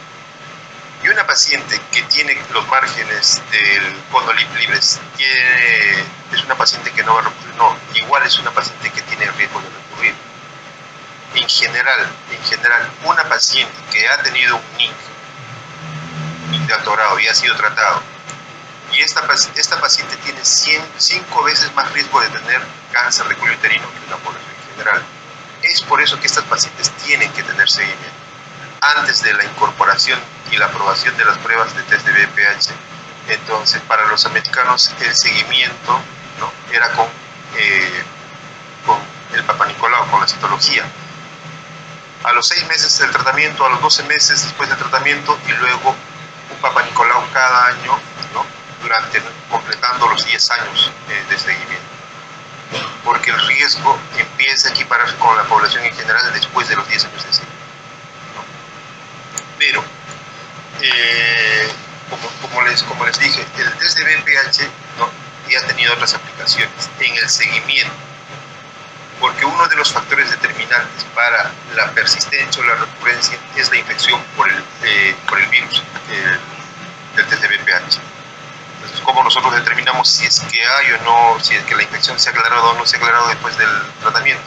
Y una paciente que tiene los márgenes del cono libres es una paciente que no va a recurrir, no, igual es una paciente que tiene riesgo de recurrir. En general, una paciente que ha tenido un NIC de alto grado y ha sido tratado, y esta paciente tiene 5 veces más riesgo de tener cáncer de cuello uterino que una población en general. Es por eso que estas pacientes tienen que tener seguimiento. Antes de la incorporación y la aprobación de las pruebas de test de VPH, entonces para los americanos el seguimiento, ¿no?, era con el Papa Nicolau, con la citología. A los 6 meses del tratamiento, a los 12 meses después del tratamiento, y luego un Papa Nicolau cada año, ¿no?, completando los 10 años de seguimiento. Porque el riesgo empieza a equipararse con la población en general después de los 10 años de seguimiento. Pero, como les dije, el test de VPH, ¿no?, ya ha tenido otras aplicaciones en el seguimiento, porque uno de los factores determinantes para la persistencia o la recurrencia es la infección por el virus del test de VPH. Entonces, ¿cómo nosotros determinamos si es que hay o no, si es que la infección se ha aclarado o no se ha aclarado después del tratamiento?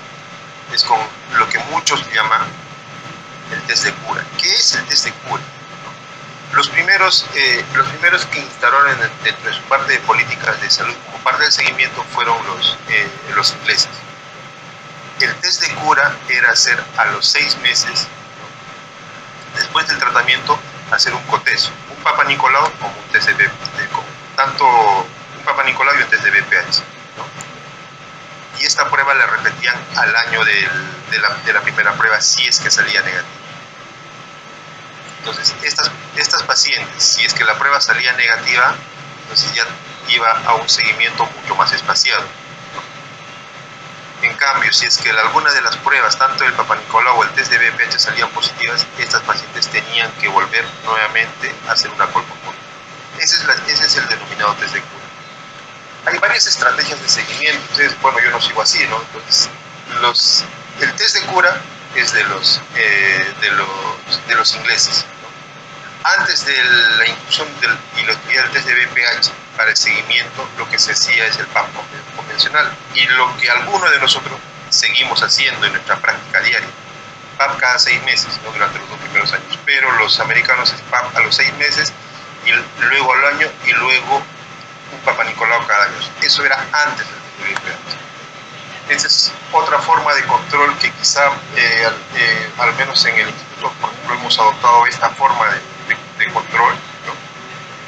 Es con lo que muchos llaman el test de cura. ¿Qué es el test de cura? Los primeros que instauraron dentro de su parte de políticas de salud como parte del seguimiento fueron los ingleses. El test de cura era hacer a los 6 meses, después del tratamiento, hacer un cotezo, un Papa Nicolau como un test de tanto un Papa Nicolau y un test de VPH, ¿no? Y esta prueba la repetían al año de la primera prueba si es que salía negativa. Entonces, estas pacientes, si es que la prueba salía negativa, entonces ya iba a un seguimiento mucho más espaciado, ¿no? En cambio, si es que alguna de las pruebas, tanto el Papa Nicolau o el test de VPH, salían positivas, estas pacientes tenían que volver nuevamente a hacer una colposcopia. Ese es el denominado test de cura. Hay varias estrategias de seguimiento. Entonces, bueno, yo no sigo así, ¿no? Entonces, el test de cura es de los ingleses, ¿no? Antes de la inclusión y la utilidad del test de VPH para el seguimiento, lo que se hacía es el PAP convencional, y lo que algunos de nosotros seguimos haciendo en nuestra práctica diaria. PAP cada 6 meses, ¿no?, durante los 2 primeros años, pero los americanos es PAP a los 6 meses, y luego al año, y luego un Papa Nicolau cada año. Eso era antes del VPH. Esa es otra forma de control que quizá, al menos en el instituto, por ejemplo, hemos adoptado esta forma de control, ¿no?,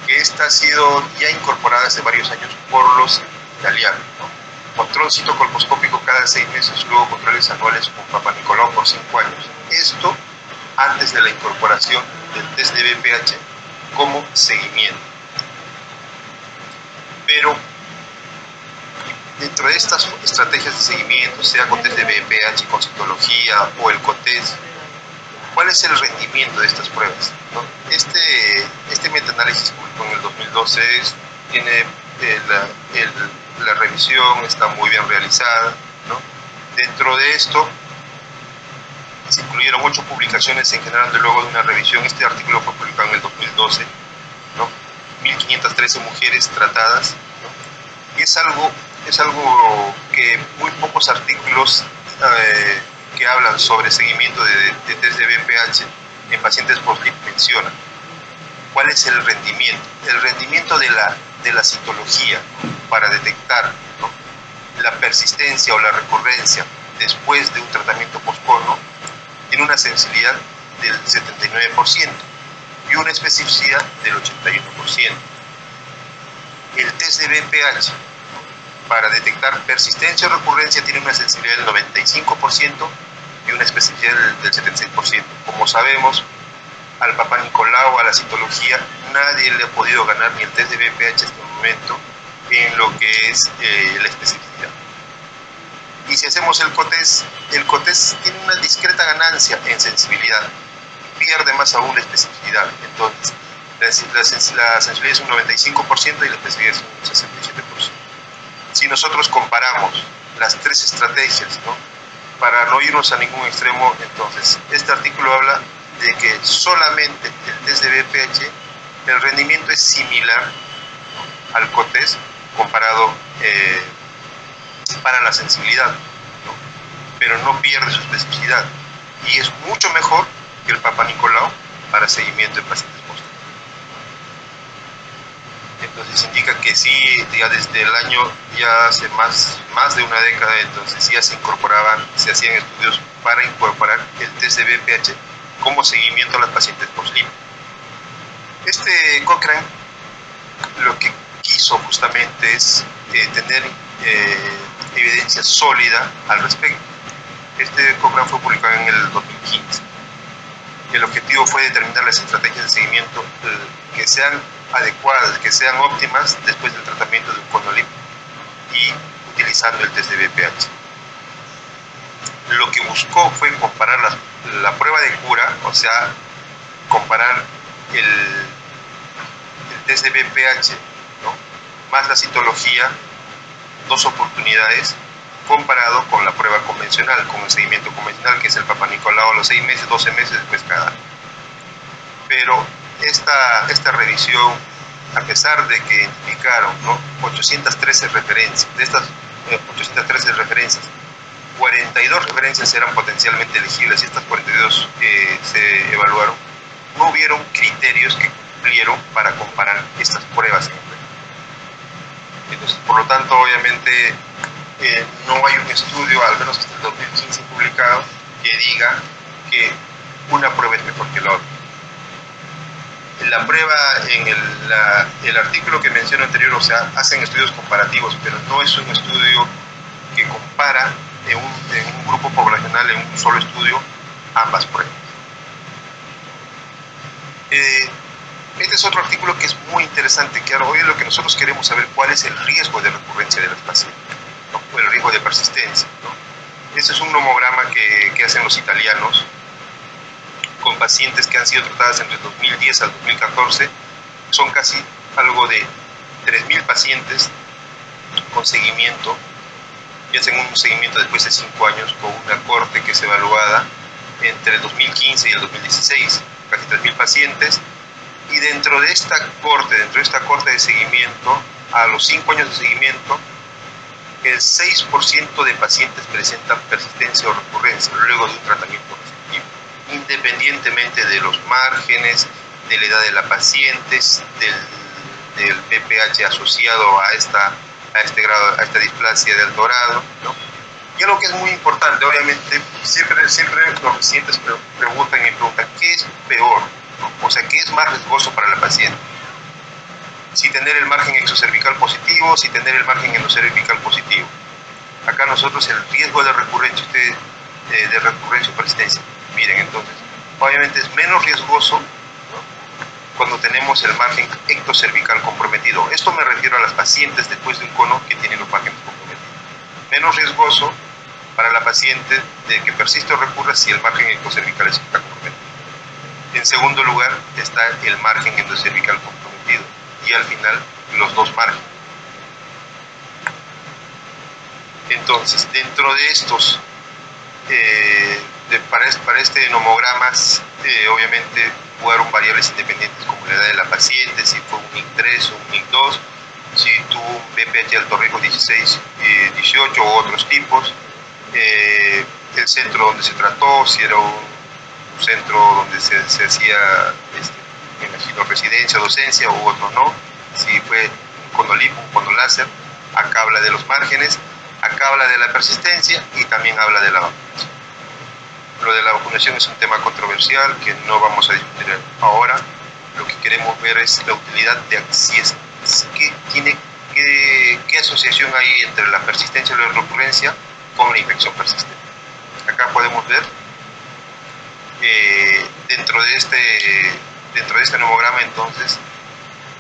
que esta ha sido ya incorporada hace varios años por los italianos, ¿no? Control citocolposcópico cada 6 meses, luego controles anuales con Papa Nicolau por 5 años. Esto antes de la incorporación del test de VPH como seguimiento. Pero dentro de estas estrategias de seguimiento, sea con test de VPH, con citología o el COTES, ¿cuál es el rendimiento de estas pruebas, ¿no? Este metaanálisis publicado en el 2012 tiene la revisión, está muy bien realizada, ¿no? Dentro de esto se incluyeron 8 publicaciones en general luego de una revisión. Este artículo fue publicado en el 2012, ¿no? 1513 mujeres tratadas, ¿no? Y es algo que muy pocos artículos que hablan sobre seguimiento de test de VPH en pacientes post-LIP mencionan. ¿Cuál es el rendimiento? El rendimiento de la citología, ¿no?, para detectar, ¿no?, la persistencia o la recurrencia después de un tratamiento post-cono, tiene una sensibilidad del 79% y una especificidad del 81%. El test de VPH, para detectar persistencia o recurrencia, tiene una sensibilidad del 95% y una especificidad del 76%. Como sabemos, al Papa Nicolau, a la citología, nadie le ha podido ganar ni el test de VPH en este momento en lo que es la especificidad. Y si hacemos el COTES tiene una discreta ganancia en sensibilidad, pierde más aún la especificidad. Entonces, la sensibilidad es un 95% y la especificidad es un 67%. si nosotros comparamos las tres estrategias, ¿no?, para no irnos a ningún extremo, entonces este artículo habla de que solamente el test de BPH, el rendimiento es similar, ¿no?, al COTES comparado para la sensibilidad, ¿no?, pero no pierde su especificidad y es mucho mejor que el Papa Nicolau para seguimiento de pacientes postnatal. Entonces indica que sí, ya desde el año, ya hace más de una década, entonces ya se hacían estudios para incorporar el test de BPH como seguimiento a las pacientes post-LIP. Este Cochrane lo que quiso justamente es tener evidencia sólida al respecto. Este Cochrane fue publicado en el 2015. El objetivo fue determinar las estrategias de seguimiento que sean adecuadas, que sean óptimas después del tratamiento de un CONOLIP y utilizando el test de BPH. Lo que buscó fue comparar la prueba de cura, o sea, comparar el test de BPH, ¿no?, más la citología, 2 oportunidades, comparado con la prueba convencional, con el seguimiento convencional, que es el Papa Nicolau a los 6 meses, 12 meses después cada año. Pero esta revisión, a pesar de que identificaron, ¿no?, 813 referencias, de estas 813 referencias, 42 referencias eran potencialmente elegibles y estas 42 que se evaluaron, no hubieron criterios que cumplieron para comparar estas pruebas. Entonces, por lo tanto, obviamente, no hay un estudio, al menos hasta el 2015 publicado, que diga que una prueba es mejor que la otra. La prueba en el artículo que menciono anterior, o sea, hacen estudios comparativos, pero no es un estudio que compara en un grupo poblacional, en un solo estudio, ambas pruebas. Este es otro artículo que es muy interesante, que hoy es lo que nosotros queremos saber, cuál es el riesgo de recurrencia de las pacientes, ¿no?, o el riesgo de persistencia, ¿no? Este es un nomograma que hacen los italianos con pacientes que han sido tratadas entre el 2010 al 2014. Son casi algo de 3.000 pacientes con seguimiento, y hacen un seguimiento después de 5 años con una corte que es evaluada entre el 2015 y el 2016, casi 3.000 pacientes, y dentro de esta corte de seguimiento, a los 5 años de seguimiento, el 6% de pacientes presentan persistencia o recurrencia luego de un tratamiento restrictivo, independientemente de los márgenes, de la edad de la paciente, del BPH asociado a esta displasia del dorado, ¿no? Y algo que es muy importante, obviamente, siempre los pacientes preguntan ¿qué es peor?, ¿no? O sea, ¿qué es más riesgoso para la paciente? Si tener el margen exocervical positivo, si tener el margen endocervical positivo. Acá nosotros el riesgo de recurrencia, de recurrencia o persistencia, miren, entonces, obviamente es menos riesgoso, ¿no?, cuando tenemos el margen ectocervical comprometido. Esto me refiero a las pacientes después de un cono que tienen los márgenes comprometidos. Menos riesgoso para la paciente de que persiste o recurra si el margen ectocervical está comprometido. En segundo lugar está el margen endocervical comprometido y al final los dos márgenes. Entonces, dentro de estos, para este nomogramas, obviamente jugaron variables independientes como la edad de la paciente, si fue un NIC3 o un NIC2, si tuvo un BPH alto riesgo 16, 18 u otros tipos, el centro donde se trató, si era un centro donde se hacía, me imagino, residencia, docencia u otro no, si fue un CONOLIP, un CONOLáser. Acá habla de los márgenes, acá habla de la persistencia y también habla de la vacunación. Lo de la vacunación es un tema controversial que no vamos a discutir ahora. Lo que queremos ver es la utilidad de qué asociación hay entre la persistencia y la recurrencia con la infección persistente. Acá podemos ver dentro de este nomograma, entonces,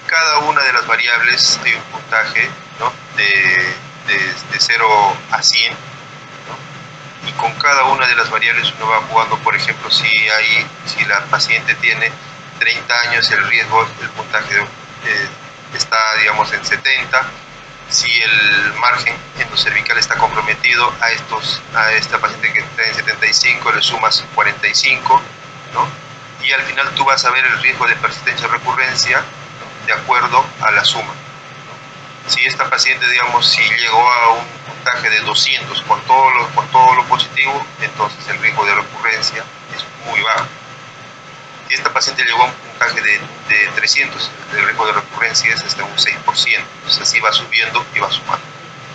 cada una de las variables hay un puntaje, ¿no?, de 0 a 100, ¿no?, y con cada una de las variables uno va jugando. Por ejemplo, si la paciente tiene 30 años, el riesgo, el puntaje está, digamos, en 70, si el margen endocervical está comprometido. A esta paciente que está en 75 le sumas 45, ¿no? Y al final tú vas a ver el riesgo de persistencia o recurrencia, ¿no?, de acuerdo a la suma, ¿no? Si esta paciente, digamos, si llegó a un puntaje de 200 con todo lo positivo, entonces el riesgo de recurrencia es muy bajo. Si esta paciente llegó a un puntaje de 300, el riesgo de recurrencia es hasta un 6%. Entonces así va subiendo y va sumando.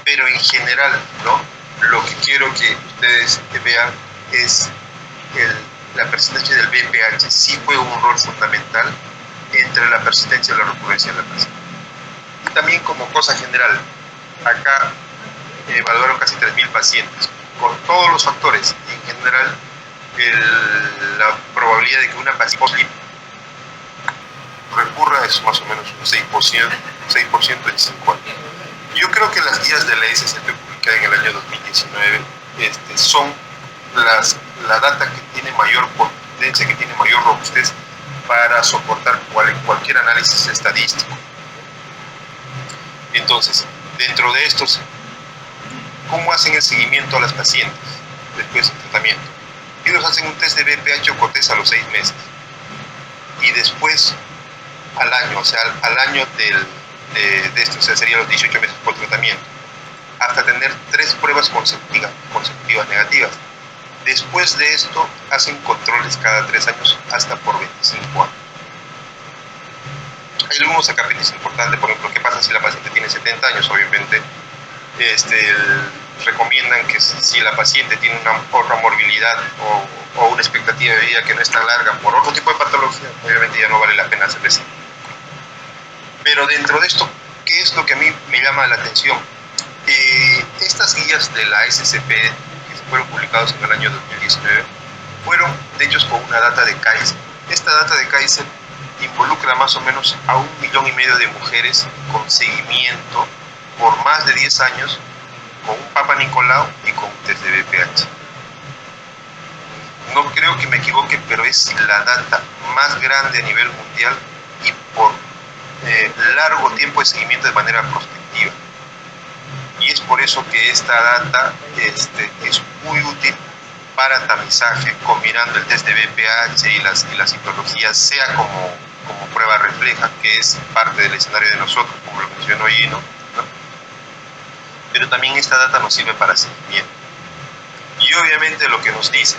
Pero en general, ¿no?, lo que quiero que ustedes vean es la persistencia del BPH. Sí juega un rol fundamental entre la persistencia y la recurrencia de la paciente. Y también, como cosa general, acá evaluaron casi 3.000 pacientes con todos los factores. Y en general, la probabilidad de que una paciente recurra es más o menos un 6% en 5 años. Yo creo que las guías de la SCP publicadas en el año 2019 son la data que tiene mayor potencia, que tiene mayor robustez para soportar cualquier análisis estadístico. Entonces, dentro de estos, ¿cómo hacen el seguimiento a las pacientes después del tratamiento? Ellos hacen un test de BPH o COTES a los 6 meses y después al año, o sea, al año de esto, o sea, sería los 18 meses por tratamiento, hasta tener 3 pruebas consecutivas negativas. Después de esto hacen controles cada 3 años hasta por 25 años. Hay algunos acápites importantes, por ejemplo, ¿qué pasa si la paciente tiene 70 años? Obviamente recomiendan que si la paciente tiene una otra morbilidad o una expectativa de vida que no es tan larga por otro tipo de patología, obviamente ya no vale la pena hacerle eso. Pero dentro de esto, ¿qué es lo que a mí me llama la atención? Estas guías de la SCP que fueron publicadas en el año 2019 fueron hechos con una data de Kaiser. Esta data de Kaiser involucra más o menos a 1,5 millones de mujeres con seguimiento por más de 10 años con un Papa Nicolau y con un test de BPH. No creo que me equivoque, pero es la data más grande a nivel mundial y por largo tiempo de seguimiento de manera prospectiva. Y es por eso que esta data es muy útil para tamizaje, combinando el test de BPH y la citología, sea como prueba refleja, que es parte del escenario de nosotros, como lo mencionó Gino, ¿no? Pero también esta data nos sirve para seguimiento. Y obviamente lo que nos dice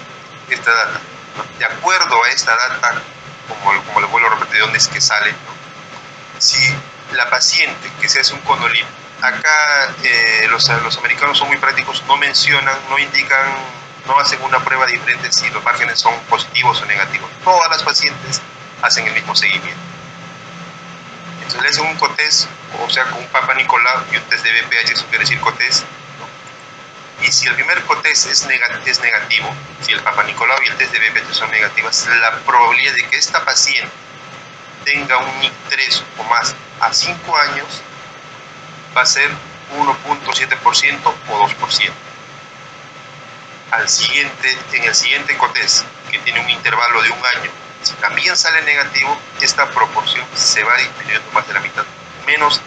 esta data, ¿no?, de acuerdo a esta data, como le vuelvo a repetir, de dónde es que sale, ¿no?, si la paciente que se hace un conolip, acá los americanos son muy prácticos, no mencionan, no indican, no hacen una prueba diferente si los márgenes son positivos o negativos. Todas las pacientes hacen el mismo seguimiento. Entonces le hacen un COTES, o sea, con un Papa Nicolau y un test de BPH, eso quiere decir COTES, ¿no? Y si el primer COTES es negativo, si el Papa Nicolau y el test de BPH son negativas, la probabilidad de que esta paciente tenga un NIC3 o más a 5 años va a ser 1.7% o 2%. En el siguiente COTES, que tiene un intervalo de 1 año, si también sale negativo, esta proporción se va disminuyendo más de la mitad, menos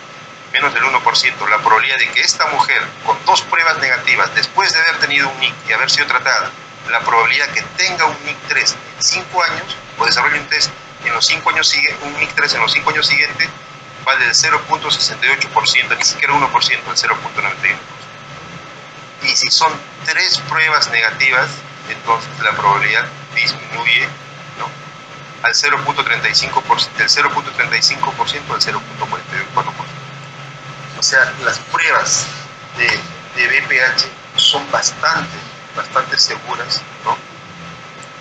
del 1%. La probabilidad de que esta mujer, con 2 pruebas negativas, después de haber tenido un NIC y haber sido tratada, la probabilidad que tenga un NIC3 en 5 años, o desarrolle un test en los 5 años siguientes, un NIC3 en los 5 años siguientes, va del 0.68%, ni siquiera 1%, al 0.91%. Y si son 3 pruebas negativas, entonces la probabilidad disminuye, ¿no?, al 0.35%, del 0.35% al 0.44%. O sea, las pruebas de BPH son bastante seguras, ¿no?,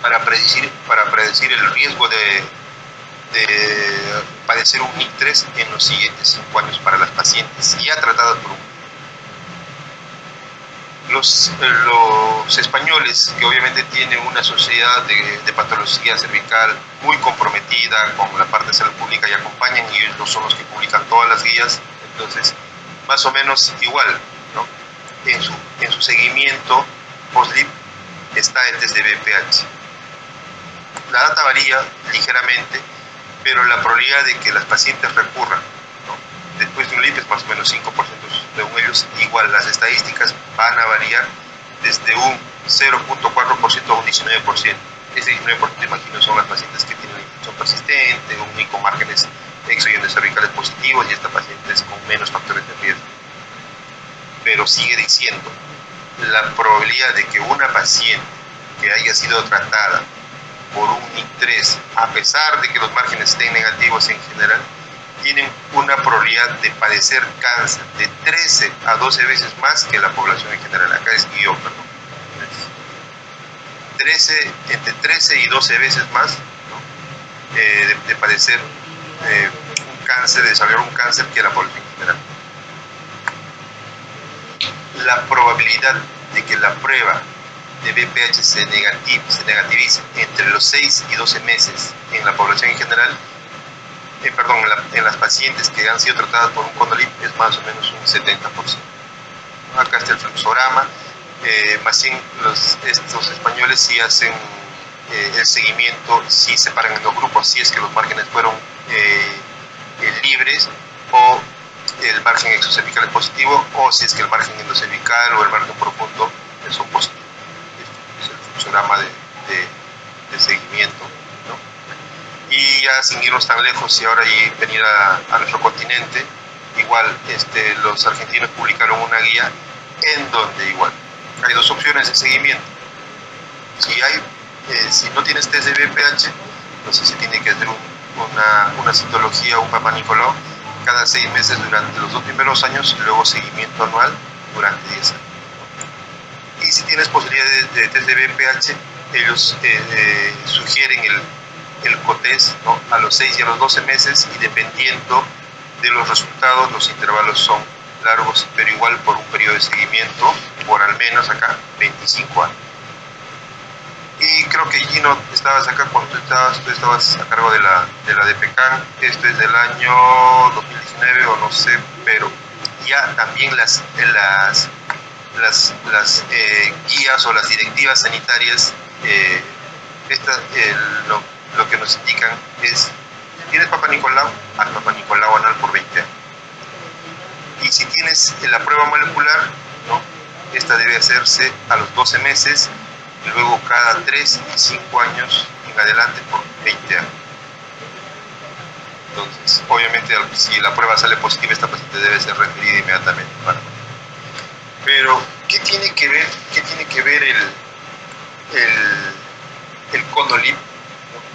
para predecir el riesgo de padecer un NIC3 en los siguientes 5 años para las pacientes ya tratadas por un. Los españoles, que obviamente tienen una sociedad de patología cervical muy comprometida con la parte de salud pública y acompañan, y ellos son los que publican todas las guías, entonces más o menos igual, ¿no?, en su seguimiento post-LIP está el test de BPH. La data varía ligeramente, pero la probabilidad de que las pacientes recurran, ¿no?, después de un LIP es más o menos 5%, según ellos. Igual las estadísticas van a variar desde un 0.4% a un 19%. Ese 19% imagino son las pacientes que tienen infección persistente, un único márgenes exo y endocervicales positivos, y estas pacientes con menos factores de riesgo. Pero sigue diciendo, la probabilidad de que una paciente que haya sido tratada por un NIC3, a pesar de que los márgenes estén negativos en general, tienen una probabilidad de padecer cáncer de 13 a 12 veces más que la población en general. Acá es guión, perdón. Entre 13 y 12 veces más, ¿no? de padecer un cáncer, de desarrollar un cáncer que la población en general. La probabilidad de que la prueba de VPH se negativice entre los 6 y 12 meses en la población en general, en las pacientes que han sido tratadas por un Conolip, es más o menos un 70%. Acá está el fluxograma. Más bien estos españoles sí hacen el seguimiento, sí separan en dos grupos, si es que los márgenes fueron libres, o el margen exocervical es positivo, o si es que el margen endocervical o el margen profundo son positivos. Es el fluxograma de seguimiento, ¿no? Y ya sin irnos tan lejos y ahora venir a nuestro continente, igual los argentinos publicaron una guía en donde igual hay dos opciones de seguimiento. Si no tienes test de VPH, entonces se tiene que hacer una citología, un Papá Nicolau, cada 6 meses durante los 2 primeros años, y luego seguimiento anual durante 10 años. Y si tienes posibilidad de test de VPH, ellos sugieren el COTES, ¿no?, a los 6 y a los 12 meses, y dependiendo de los resultados, los intervalos son largos, pero igual por un periodo de seguimiento, por al menos acá 25 años. Y creo que Gino, estabas acá cuando tú estabas a cargo de la DPCAN. Esto es del año 2019 o no sé, pero ya también las guías o las directivas sanitarias, lo que nos indican es: si tienes Papá Nicolau, haz Papá Nicolau anal por 20 años. Y si tienes la prueba molecular, ¿no?, esta debe hacerse a los 12 meses y luego cada 3 y 5 años en adelante por 20 años. Entonces, obviamente, si la prueba sale positiva, esta paciente debe ser referida inmediatamente. Pero, ¿qué tiene que ver el Conolip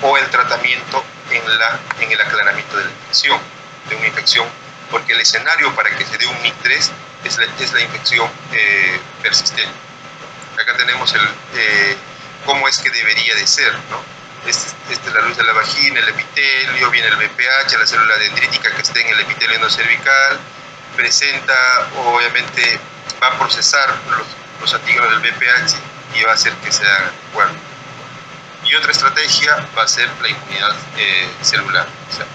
o el tratamiento en el aclaramiento de una infección? Porque el escenario para que se dé un NIC3 es la infección persistente. Acá tenemos cómo es que debería de ser, ¿no? Esta es la luz de la vagina, el epitelio, viene el VPH, la célula dendrítica que está en el epitelio endocervical, presenta, obviamente, va a procesar los antígenos del VPH y va a hacer que sea bueno. Y otra estrategia va a ser la inmunidad celular. O sea,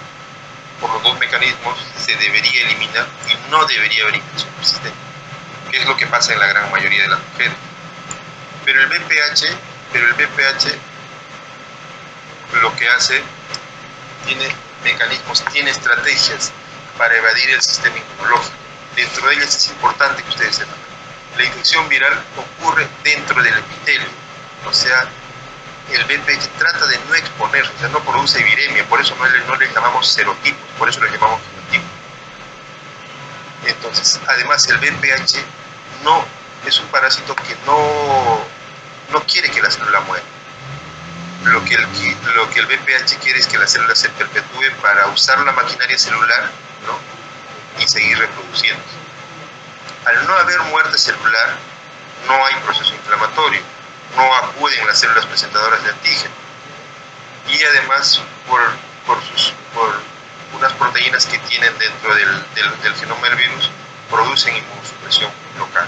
por los dos mecanismos se debería eliminar y no debería haber infección persistente, que es lo que pasa en la gran mayoría de las mujeres. Pero el VPH lo que hace, tiene mecanismos, tiene estrategias para evadir el sistema inmunológico. Dentro de ellas es importante que ustedes sepan: la infección viral ocurre dentro del epitelio, o sea, el VPH trata de no exponerse, o sea, no produce viremia, por eso no le llamamos serotipos, por eso le llamamos genotipos. Entonces, además, el VPH no es un parásito que no quiere que la célula muera. Lo que el VPH quiere es que la célula se perpetúe para usar la maquinaria celular, ¿no?, y seguir reproduciéndose. Al no haber muerte celular, no hay proceso inflamatorio, no acuden las células presentadoras de antígeno, y además por unas proteínas que tienen dentro del genoma del virus, producen inmunosupresión local.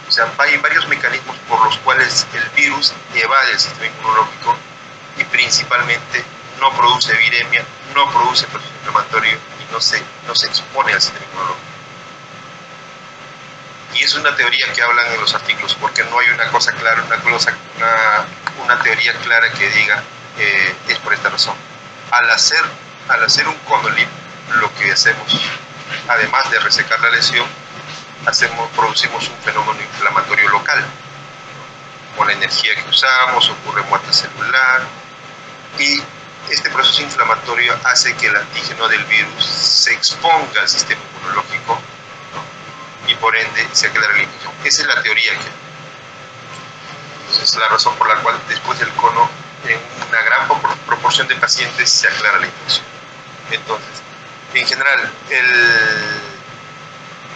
O sea, hay varios mecanismos por los cuales el virus evade el sistema inmunológico y principalmente no produce viremia, no produce proceso inflamatorio y no se expone al sistema inmunológico. Y es una teoría que hablan en los artículos, porque no hay una cosa clara, una teoría clara que diga es por esta razón. Al hacer un Conolip, lo que hacemos además de resecar la lesión, producimos un fenómeno inflamatorio local. Con la energía que usamos ocurre muerte celular, y este proceso inflamatorio hace que el antígeno del virus se exponga al sistema inmunológico, ¿no? Y por ende se aclara la infección. Esa es la teoría que hay. Entonces, es la razón por la cual después del cono, en una gran proporción de pacientes se aclara la infección. Entonces, en general,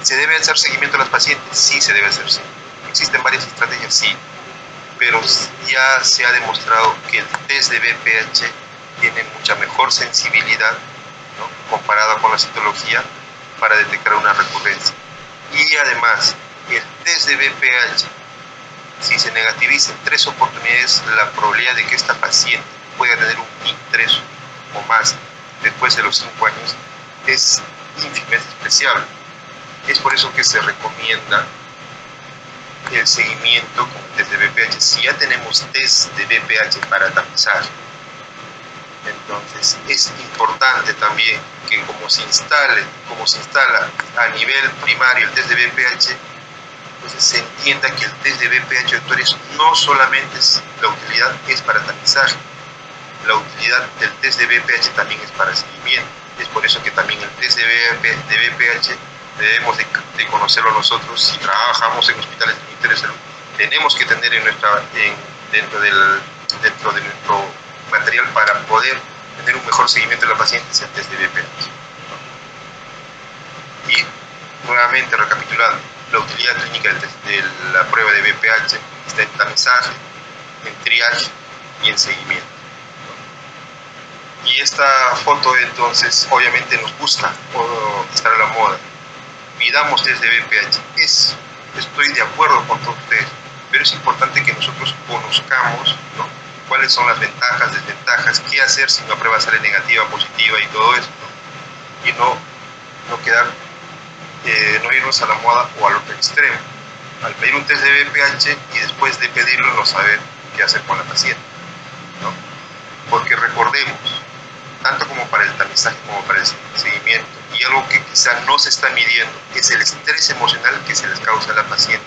¿se debe hacer seguimiento a los pacientes? Sí, se debe hacer. Sí. ¿Existen varias estrategias? Sí. Pero ya se ha demostrado que el test de VPH tiene mucha mejor sensibilidad, ¿no?, comparada con la citología, para detectar una recurrencia. Y además, el test de VPH, si se negativiza en 3 oportunidades, la probabilidad de que esta paciente pueda tener un PIC 3 o más después de los 5 años es ínfima, es despreciable. Es por eso que se recomienda el seguimiento con test de VPH. Si ya tenemos test de VPH para tamizar, entonces es importante también que como se instala a nivel primario el test de VPH, pues se entienda que el test de VPH, doctores, no solamente la utilidad es para tamizar, la utilidad del test de VPH también es para seguimiento. Es por eso que también el test de VPH debemos de conocerlo nosotros. Si trabajamos en hospitales de Ministerio de Salud, tenemos que tener dentro de nuestro material para poder tener un mejor seguimiento de la paciente, el test de VPH. Y nuevamente recapitulando, la utilidad clínica de la prueba de VPH está en tamizaje, en triaje y en seguimiento. Y esta foto entonces obviamente nos gusta estar a la moda. Pidamos test de VPH. Estoy de acuerdo con todos ustedes, pero es importante que nosotros conozcamos, ¿no?, cuáles son las ventajas, desventajas, qué hacer si una prueba sale negativa, positiva y todo eso, ¿no? Y no quedar, no irnos a la moda o al otro extremo. Al pedir un test de VPH y después de pedirlo no saber qué hacer con la paciente, ¿no? Porque recordemos, tanto como para el tamizaje como para el seguimiento, y algo que quizá no se está midiendo, es el estrés emocional que se les causa a la paciente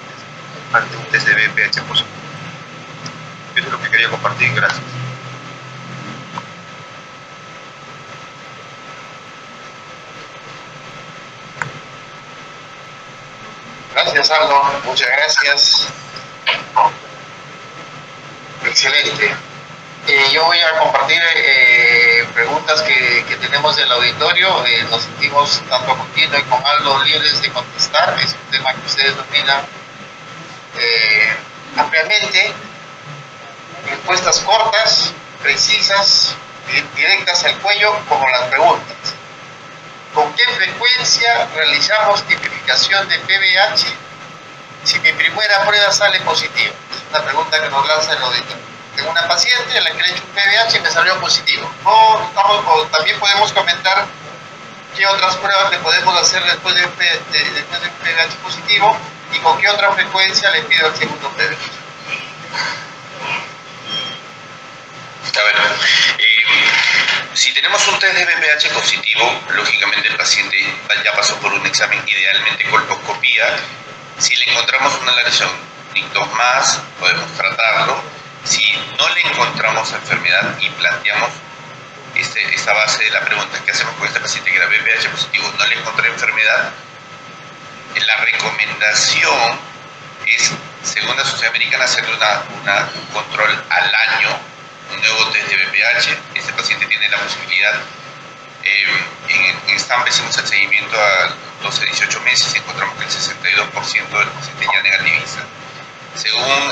ante un test de VPH positivo. Eso es lo que quería compartir. Gracias. Gracias, Aldo. Muchas gracias. Excelente. Yo voy a compartir preguntas que tenemos del auditorio. Nos sentimos tanto con Tino y con Aldo libres de contestar. Es un tema que ustedes dominan ampliamente. Respuestas cortas, precisas, directas al cuello, como las preguntas. ¿Con qué frecuencia realizamos tipificación de PBH si mi primera prueba sale positiva? Es una pregunta que nos lanza el auditorio. Tengo una paciente a la que le he hecho un PBH y me salió positivo. O también podemos comentar qué otras pruebas le podemos hacer después de un PBH positivo y con qué otra frecuencia le pido el segundo PBH. A ver, si tenemos un test de VPH positivo, lógicamente el paciente ya pasó por un examen, idealmente colposcopía. Si le encontramos una lesión, nictos más, podemos tratarlo. Si no le encontramos enfermedad y planteamos esta base de la pregunta, ¿qué hacemos con este paciente que era VPH positivo? No le encontré enfermedad. La recomendación es, según la Sociedad Americana, hacerle un control al año, un nuevo test de VPH. Este paciente tiene la posibilidad, en STAMP hicimos el seguimiento a 12-18 meses y encontramos que el 62% del paciente ya negativiza. Según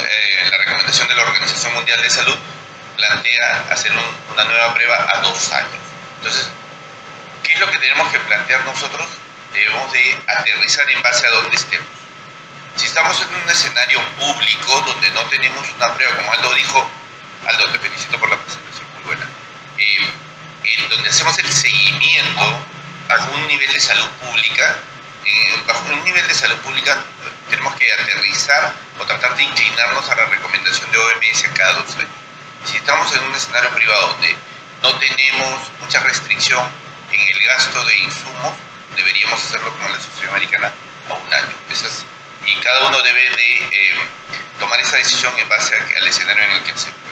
la recomendación de la Organización Mundial de Salud, plantea hacer una nueva prueba a 2 años. Entonces, ¿qué es lo que tenemos que plantear nosotros? Debemos de aterrizar en base a donde estemos. Si estamos en un escenario público donde no tenemos una prueba, como Aldo dijo, Aldo, te felicito por la presentación, muy buena, donde hacemos el seguimiento bajo un nivel de salud pública, bajo un nivel de salud pública tenemos que aterrizar o tratar de inclinarnos a la recomendación de OMS a cada 2 años. Si estamos en un escenario privado donde no tenemos mucha restricción en el gasto de insumos, deberíamos hacerlo como la Asociación Americana a 1 año. Y cada uno debe de tomar esa decisión en base al escenario en el que se encuentra.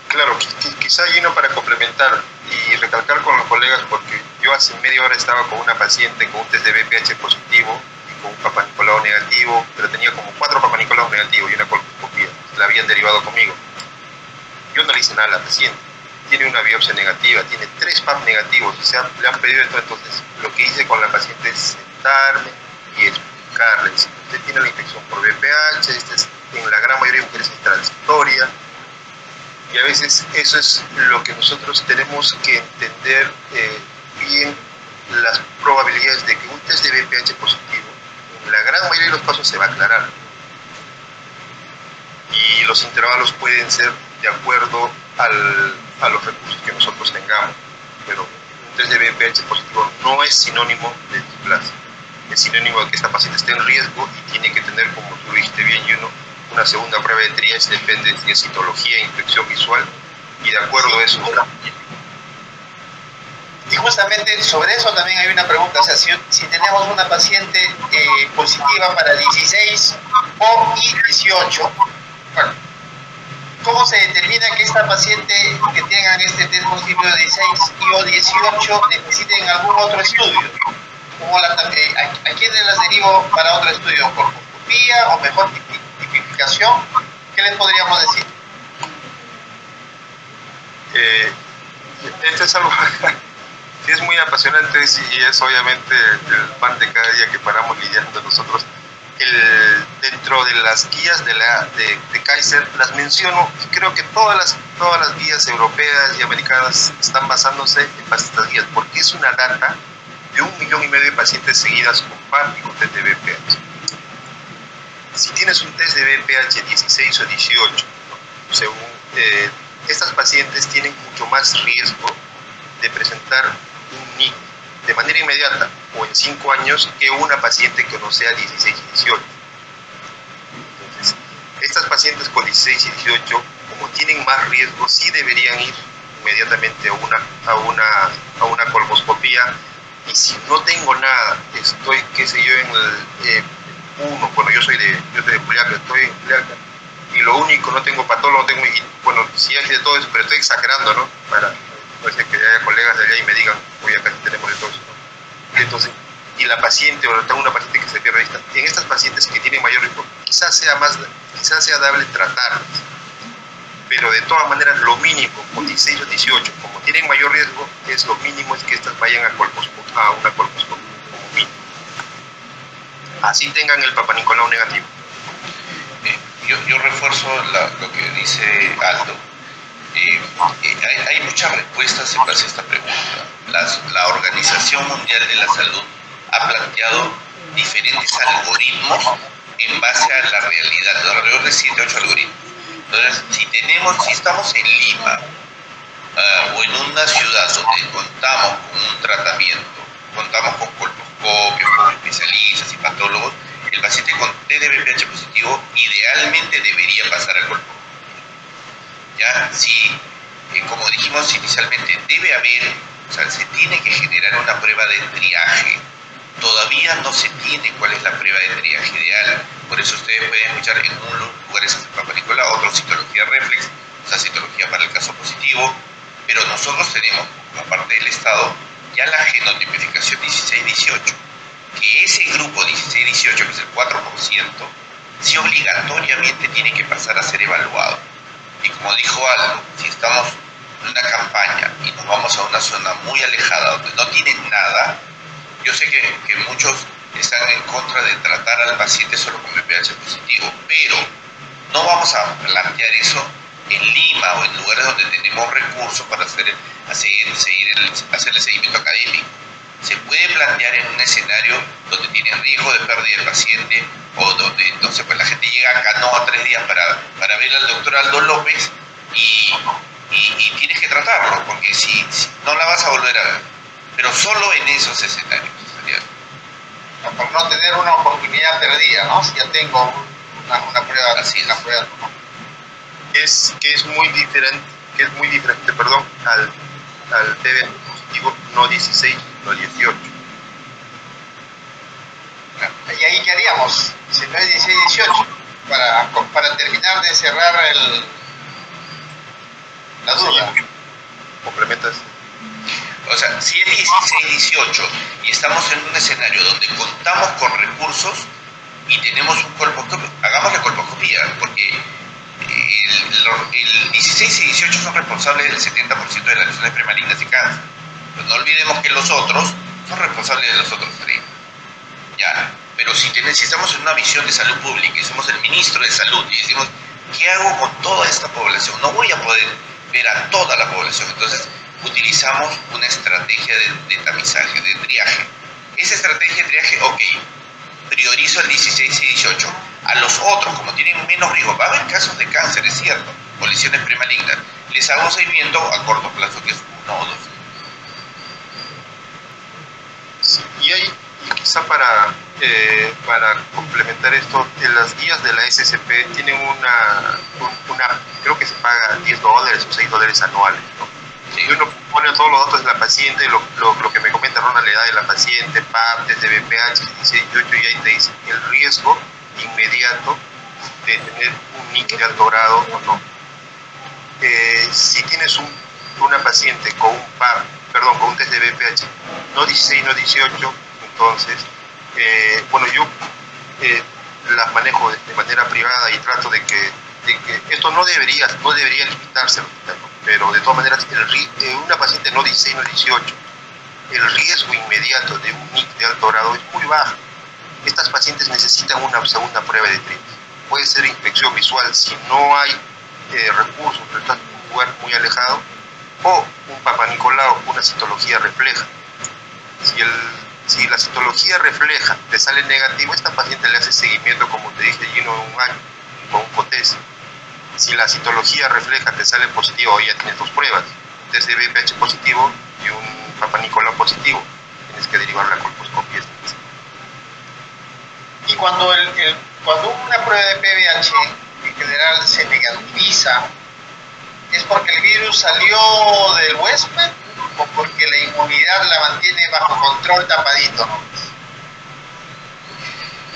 Claro, quizá Gino, para complementar y recalcar con los colegas, porque yo hace media hora estaba con una paciente con un test de BPH positivo y con un Papá Nicolau negativo, pero tenía como 4 Papá Nicolau negativos y una colposcopía. La habían derivado conmigo. Yo no le hice nada a la paciente. Tiene una biopsia negativa, tiene 3 PAP negativos, o sea, le han pedido esto. Entonces, lo que hice con la paciente es sentarme y explicarle: usted tiene la infección por BPH, en la gran mayoría de mujeres es transitoria. Y a veces eso es lo que nosotros tenemos que entender bien, las probabilidades de que un test de BPH positivo, en la gran mayoría de los casos, se va a aclarar. Y los intervalos pueden ser de acuerdo a los recursos que nosotros tengamos. Pero un test de BPH positivo no es sinónimo de displasia. Es sinónimo de que esta paciente esté en riesgo y tiene que tener, como tú dijiste bien, Juno, una segunda prueba de triage, depende si es citología, infección visual, y de acuerdo a eso. Y justamente sobre eso también hay una pregunta: o sea, si tenemos una paciente positiva para 16 o y 18, bueno, ¿cómo se determina que esta paciente que tengan este test positivo de 16 y o 18 necesiten algún otro estudio? ¿A quiénes las derivo para otro estudio? ¿Por colposcopía o mejor tipificación? ¿Qué les podríamos decir? Este es algo que es muy apasionante y es obviamente el pan de cada día que paramos lidiando nosotros. Dentro de las guías de Kaiser las menciono, y creo que todas las guías europeas y americanas están basándose en estas guías, porque es una data de 1,5 millones de pacientes seguidas con PAP y con test de BPH. Si tienes un test de BPH 16 o 18, ¿no?, según estas pacientes tienen mucho más riesgo de presentar un NIC de manera inmediata o en 5 años que una paciente que no sea 16 y 18. Entonces, estas pacientes con 16 y 18, como tienen más riesgo, sí deberían ir inmediatamente a una colposcopía. Y si no tengo nada, estoy, qué sé yo, en el 1, bueno, yo soy de Juliaca, estoy en Juliaca, y lo único, no tengo patólogo, bueno, sí hay de todo eso, pero estoy exagerando, ¿no? Para no sé, que haya colegas de allá y me digan: oye, acá sí tenemos de todo eso, ¿no? Entonces, y la paciente, o tengo una paciente que se pierde vista, en estas pacientes que tienen mayor riesgo, quizás sea dable tratarlas, pero de todas maneras lo mínimo, con 16 o 18, como tienen mayor riesgo, es lo mínimo es que estas vayan a una colposcopia, como mínimo. Así tengan el Papá Nicolau negativo. Yo refuerzo lo que dice Aldo. Hay muchas respuestas en base a esta pregunta. La Organización Mundial de la Salud ha planteado diferentes algoritmos en base a la realidad, alrededor de 7 o 8 algoritmos. Entonces, si estamos en Lima o en una ciudad donde contamos con un tratamiento, contamos con colposcopios, con especialistas y patólogos, el paciente con test de BPH positivo idealmente debería pasar al colposcopio. Ya, si, como dijimos inicialmente, debe haber, o sea, se tiene que generar una prueba de triaje. Todavía no se tiene cuál es la prueba de triaje ideal. Por eso ustedes pueden escuchar en unos lugares hacer Papá Nicolau, otros citología reflex, o sea, citología para el caso positivo. Pero nosotros tenemos, como parte del Estado, ya la genotipificación 16-18, que ese grupo 16-18, que es el 4%, sí obligatoriamente tiene que pasar a ser evaluado. Y como dijo Aldo, si estamos en una campaña y nos vamos a una zona muy alejada donde no tienen nada, yo sé que muchos están en contra de tratar al paciente solo con BPH positivo, pero no vamos a plantear eso en Lima o en lugares donde tenemos recursos para hacerle seguimiento académico. Se puede plantear en un escenario donde tiene riesgo de pérdida del paciente o donde entonces pues la gente llega a Canoa 3 días para ver al doctor Aldo López y tienes que tratarlo, porque si no la vas a volver a ver. Pero solo en esos escenarios. Por no tener una oportunidad perdida, ¿no? Si ya tengo una prueba así, una prueba. Que es muy diferente, al TB positivo, no 16 no 18. ¿Y ahí qué haríamos? Si no es 16-18, para terminar de cerrar la duda. ¿Complementas? O sea, si es 16-18 y estamos en un escenario donde contamos con recursos y tenemos un colposcopio, hagamos la colposcopía, porque el 16 y 18 son responsables del 70% de las lesiones premalignas y cáncer. Pero no olvidemos que los otros son responsables de los otros 30. Ya, pero si estamos en una visión de salud pública y somos el ministro de salud y decimos, ¿qué hago con toda esta población? No voy a poder ver a toda la población. Entonces, utilizamos una estrategia de tamizaje, de triaje. Esa estrategia de triaje, ok, priorizo al 16 y 18. A los otros, como tienen menos riesgo, va a haber casos de cáncer, es cierto, o lesiones premalignas. Les hago seguimiento a corto plazo, que es 1 o 2. Sí, y quizá para complementar esto, en las guías de la SCP tienen una creo que se paga $10 o $6 anuales, ¿no? Sí. Y uno pone todos los datos de la paciente, lo que me comenta Ronald, la edad de la paciente, PAP, desde BPH, 18, y ahí te dice el riesgo inmediato de tener un NIC de alto grado o no. Si tienes una paciente con un PAP, con un test de BPH, no 16, no 18, entonces, yo las manejo de manera privada y trato de que esto no debería limitarse, pero de todas maneras, una paciente no 16, no 18, el riesgo inmediato de un NIC de alto grado es muy bajo. Estas pacientes necesitan una segunda prueba de TRIPS. Puede ser infección visual si no hay recursos, pero está en un lugar muy alejado, o un Papa Nicolau, una citología refleja. Si la citología refleja te sale negativo, esta paciente le hace seguimiento, como te dije, Gino, en un año, con un COTES. Si la citología refleja te sale positivo, ya tienes 2 pruebas, un test de BPH positivo y un Papa Nicolau positivo. Tienes que derivar la colposcopía. Y cuando una prueba de PBH en general se negativiza, ¿es porque el virus salió del huésped o porque la inmunidad la mantiene bajo control tapadito, ¿no?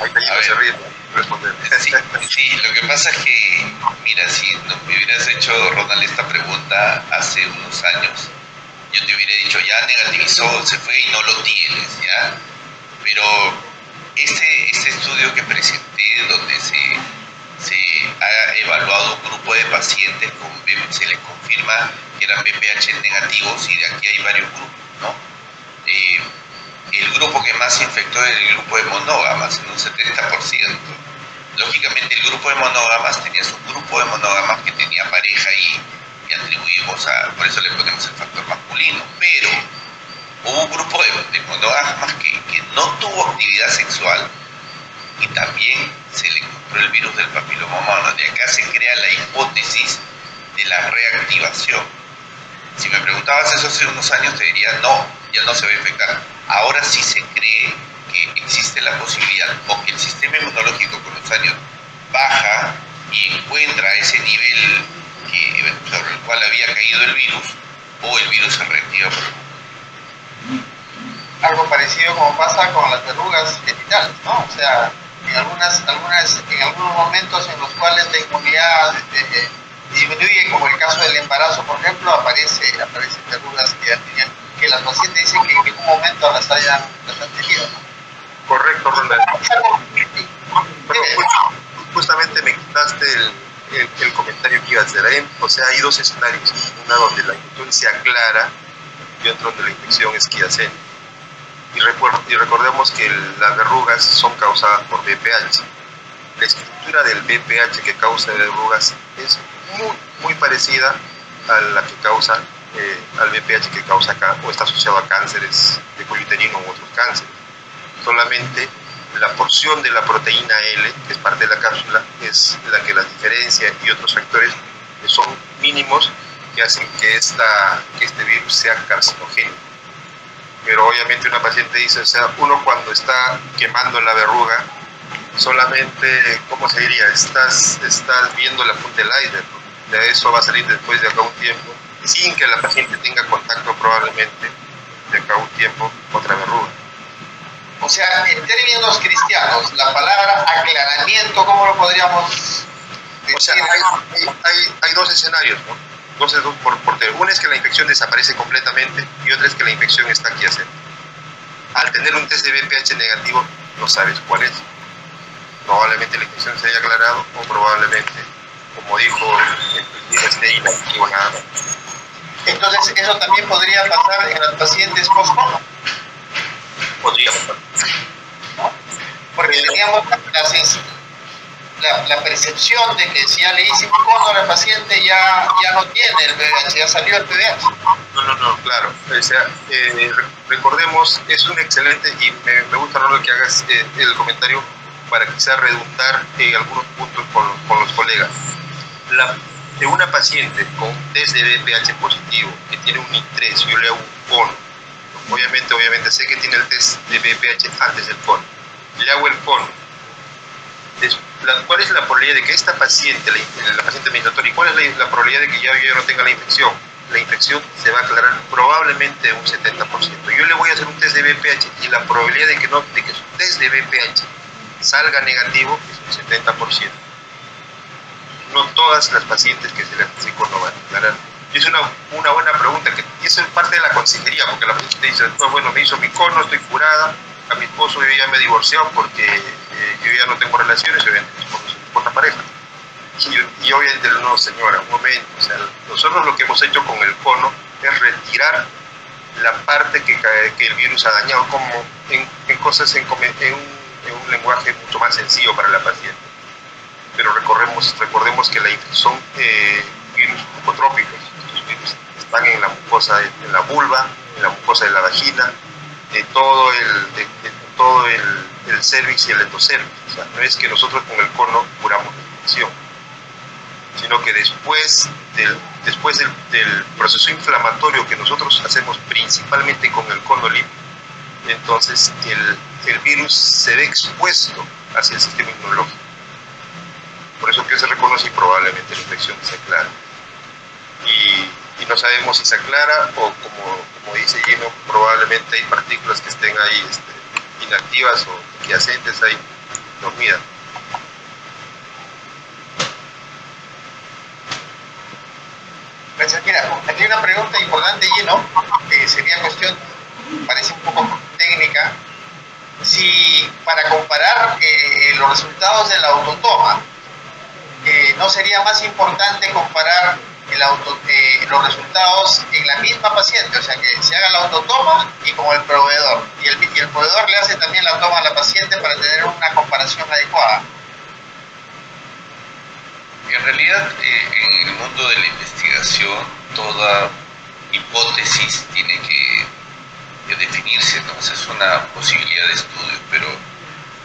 Ahí está, se ríe responder. Sí, lo que pasa es que, mira, si no me hubieras hecho, Ronald, esta pregunta hace unos años, yo te hubiera dicho, ya negativizó, se fue y no lo tienes, ¿ya? Pero este estudio que presenté, donde se ha evaluado un grupo de pacientes, se les confirma que eran BPH negativos, y de aquí hay varios grupos, ¿no? El grupo que más se infectó es el grupo de monógamas, en un 70%. Lógicamente el grupo de monógamas tenía su grupo de monógamas que tenía pareja y atribuimos por eso le ponemos el factor masculino, pero hubo un grupo de monógamas que no tuvo actividad sexual y también se le encontró el virus del papiloma humano. De acá se crea la hipótesis de la reactivación. Si me preguntabas eso hace unos años, te diría, no, ya no se va a infectar. Ahora sí se cree que existe la posibilidad, o que el sistema inmunológico con los años baja y encuentra ese nivel sobre el cual había caído el virus, o el virus se reactiva por el mundo. Algo parecido como pasa con las verrugas genitales, ¿no? O sea, en algunos momentos en los cuales la inmunidad disminuye, como el caso del embarazo, por ejemplo, aparecen verrugas que ya tenían, que las pacientes dicen que en ningún momento las han tenido, ¿no? Correcto, Ronald. Justamente me quitaste el comentario que iba a hacer. O sea, hay 2 escenarios. Una donde la infección se aclara y otro donde la infección es quiascénica. Y recordemos que las verrugas son causadas por BPH. La estructura del BPH que causa verrugas es muy parecida a la que causa al BPH que causa o está asociado a cánceres de cuello uterino u otros cánceres. Solamente la porción de la proteína L, que es parte de la cápsula, es la que la diferencia, y otros factores que son mínimos que hacen que este virus sea carcinogénico. Pero obviamente una paciente dice, o sea, uno cuando está quemando la verruga, solamente, ¿cómo se diría? Estás viendo la punta del iceberg, ¿no? Eso va a salir después de acá un tiempo, sin que la paciente tenga contacto probablemente de acá a un tiempo otra verruga. O sea, en términos cristianos, la palabra aclaramiento, ¿cómo lo podríamos decir? O sea, hay dos escenarios, ¿no? Dos por tema. Una es que la infección desaparece completamente y otra es que la infección está aquí adyacente. Al tener un test de BPH negativo, no sabes cuál es. Probablemente la infección se haya aclarado o probablemente, como dijo el esté inactivo nada más. Entonces, ¿eso también podría pasar en los pacientes post-cono? Podría pasar. ¿No? Porque teníamos la percepción de que si ya le hice un cono al paciente ya no tiene el VIH, ya salió el VIH. No, claro. O sea, recordemos, es un excelente, y me gusta, Ronald, que hagas el comentario para quizás redundar en algunos puntos con los colegas. De una paciente con un test de VPH positivo que tiene un I3, yo le hago un cono. Obviamente sé que tiene el test de VPH antes del cono. Le hago el cono. ¿Cuál es la probabilidad de que esta paciente, la paciente administratoria, y cuál es la probabilidad de que yo ya no tenga la infección? La infección se va a aclarar probablemente un 70%. Yo le voy a hacer un test de VPH y la probabilidad de que su test de VPH salga negativo es un 70%. No todas las pacientes que se les hace cono van a aclarar. Y es una buena pregunta, y eso es parte de la consejería, porque la paciente dice, bueno, me hizo mi cono, estoy curada, a mi esposo yo ya me divorció porque yo ya no tengo relaciones, obviamente con la pareja. Y obviamente no, señora, un momento, o sea, nosotros lo que hemos hecho con el cono es retirar la parte que el virus ha dañado, como en cosas en un lenguaje mucho más sencillo para la paciente. Pero recordemos que son virus mucotrópicos. Estos virus están en la mucosa, en la vulva, en la mucosa de la vagina, de todo el cervix y el endocervix. O sea, no es que nosotros con el cono curamos la infección, sino que después del proceso inflamatorio que nosotros hacemos principalmente con el cono LIP, entonces el virus se ve expuesto hacia el sistema inmunológico. Por eso que se reconoce y probablemente la infección se aclara. Y no sabemos si se aclara o, como dice Gino, probablemente hay partículas que estén ahí inactivas o adyacentes ahí dormidas. Gracias. Mira, aquí hay una pregunta importante, Gino, que sería cuestión, parece un poco técnica. Si para comparar los resultados de la autotoma, ¿no sería más importante comparar los resultados en la misma paciente? O sea, que se haga la autotoma y con el proveedor. Y el proveedor le hace también la toma a la paciente para tener una comparación adecuada. En realidad, en el mundo de la investigación, toda hipótesis tiene que definirse, ¿no? Esa es una posibilidad de estudio,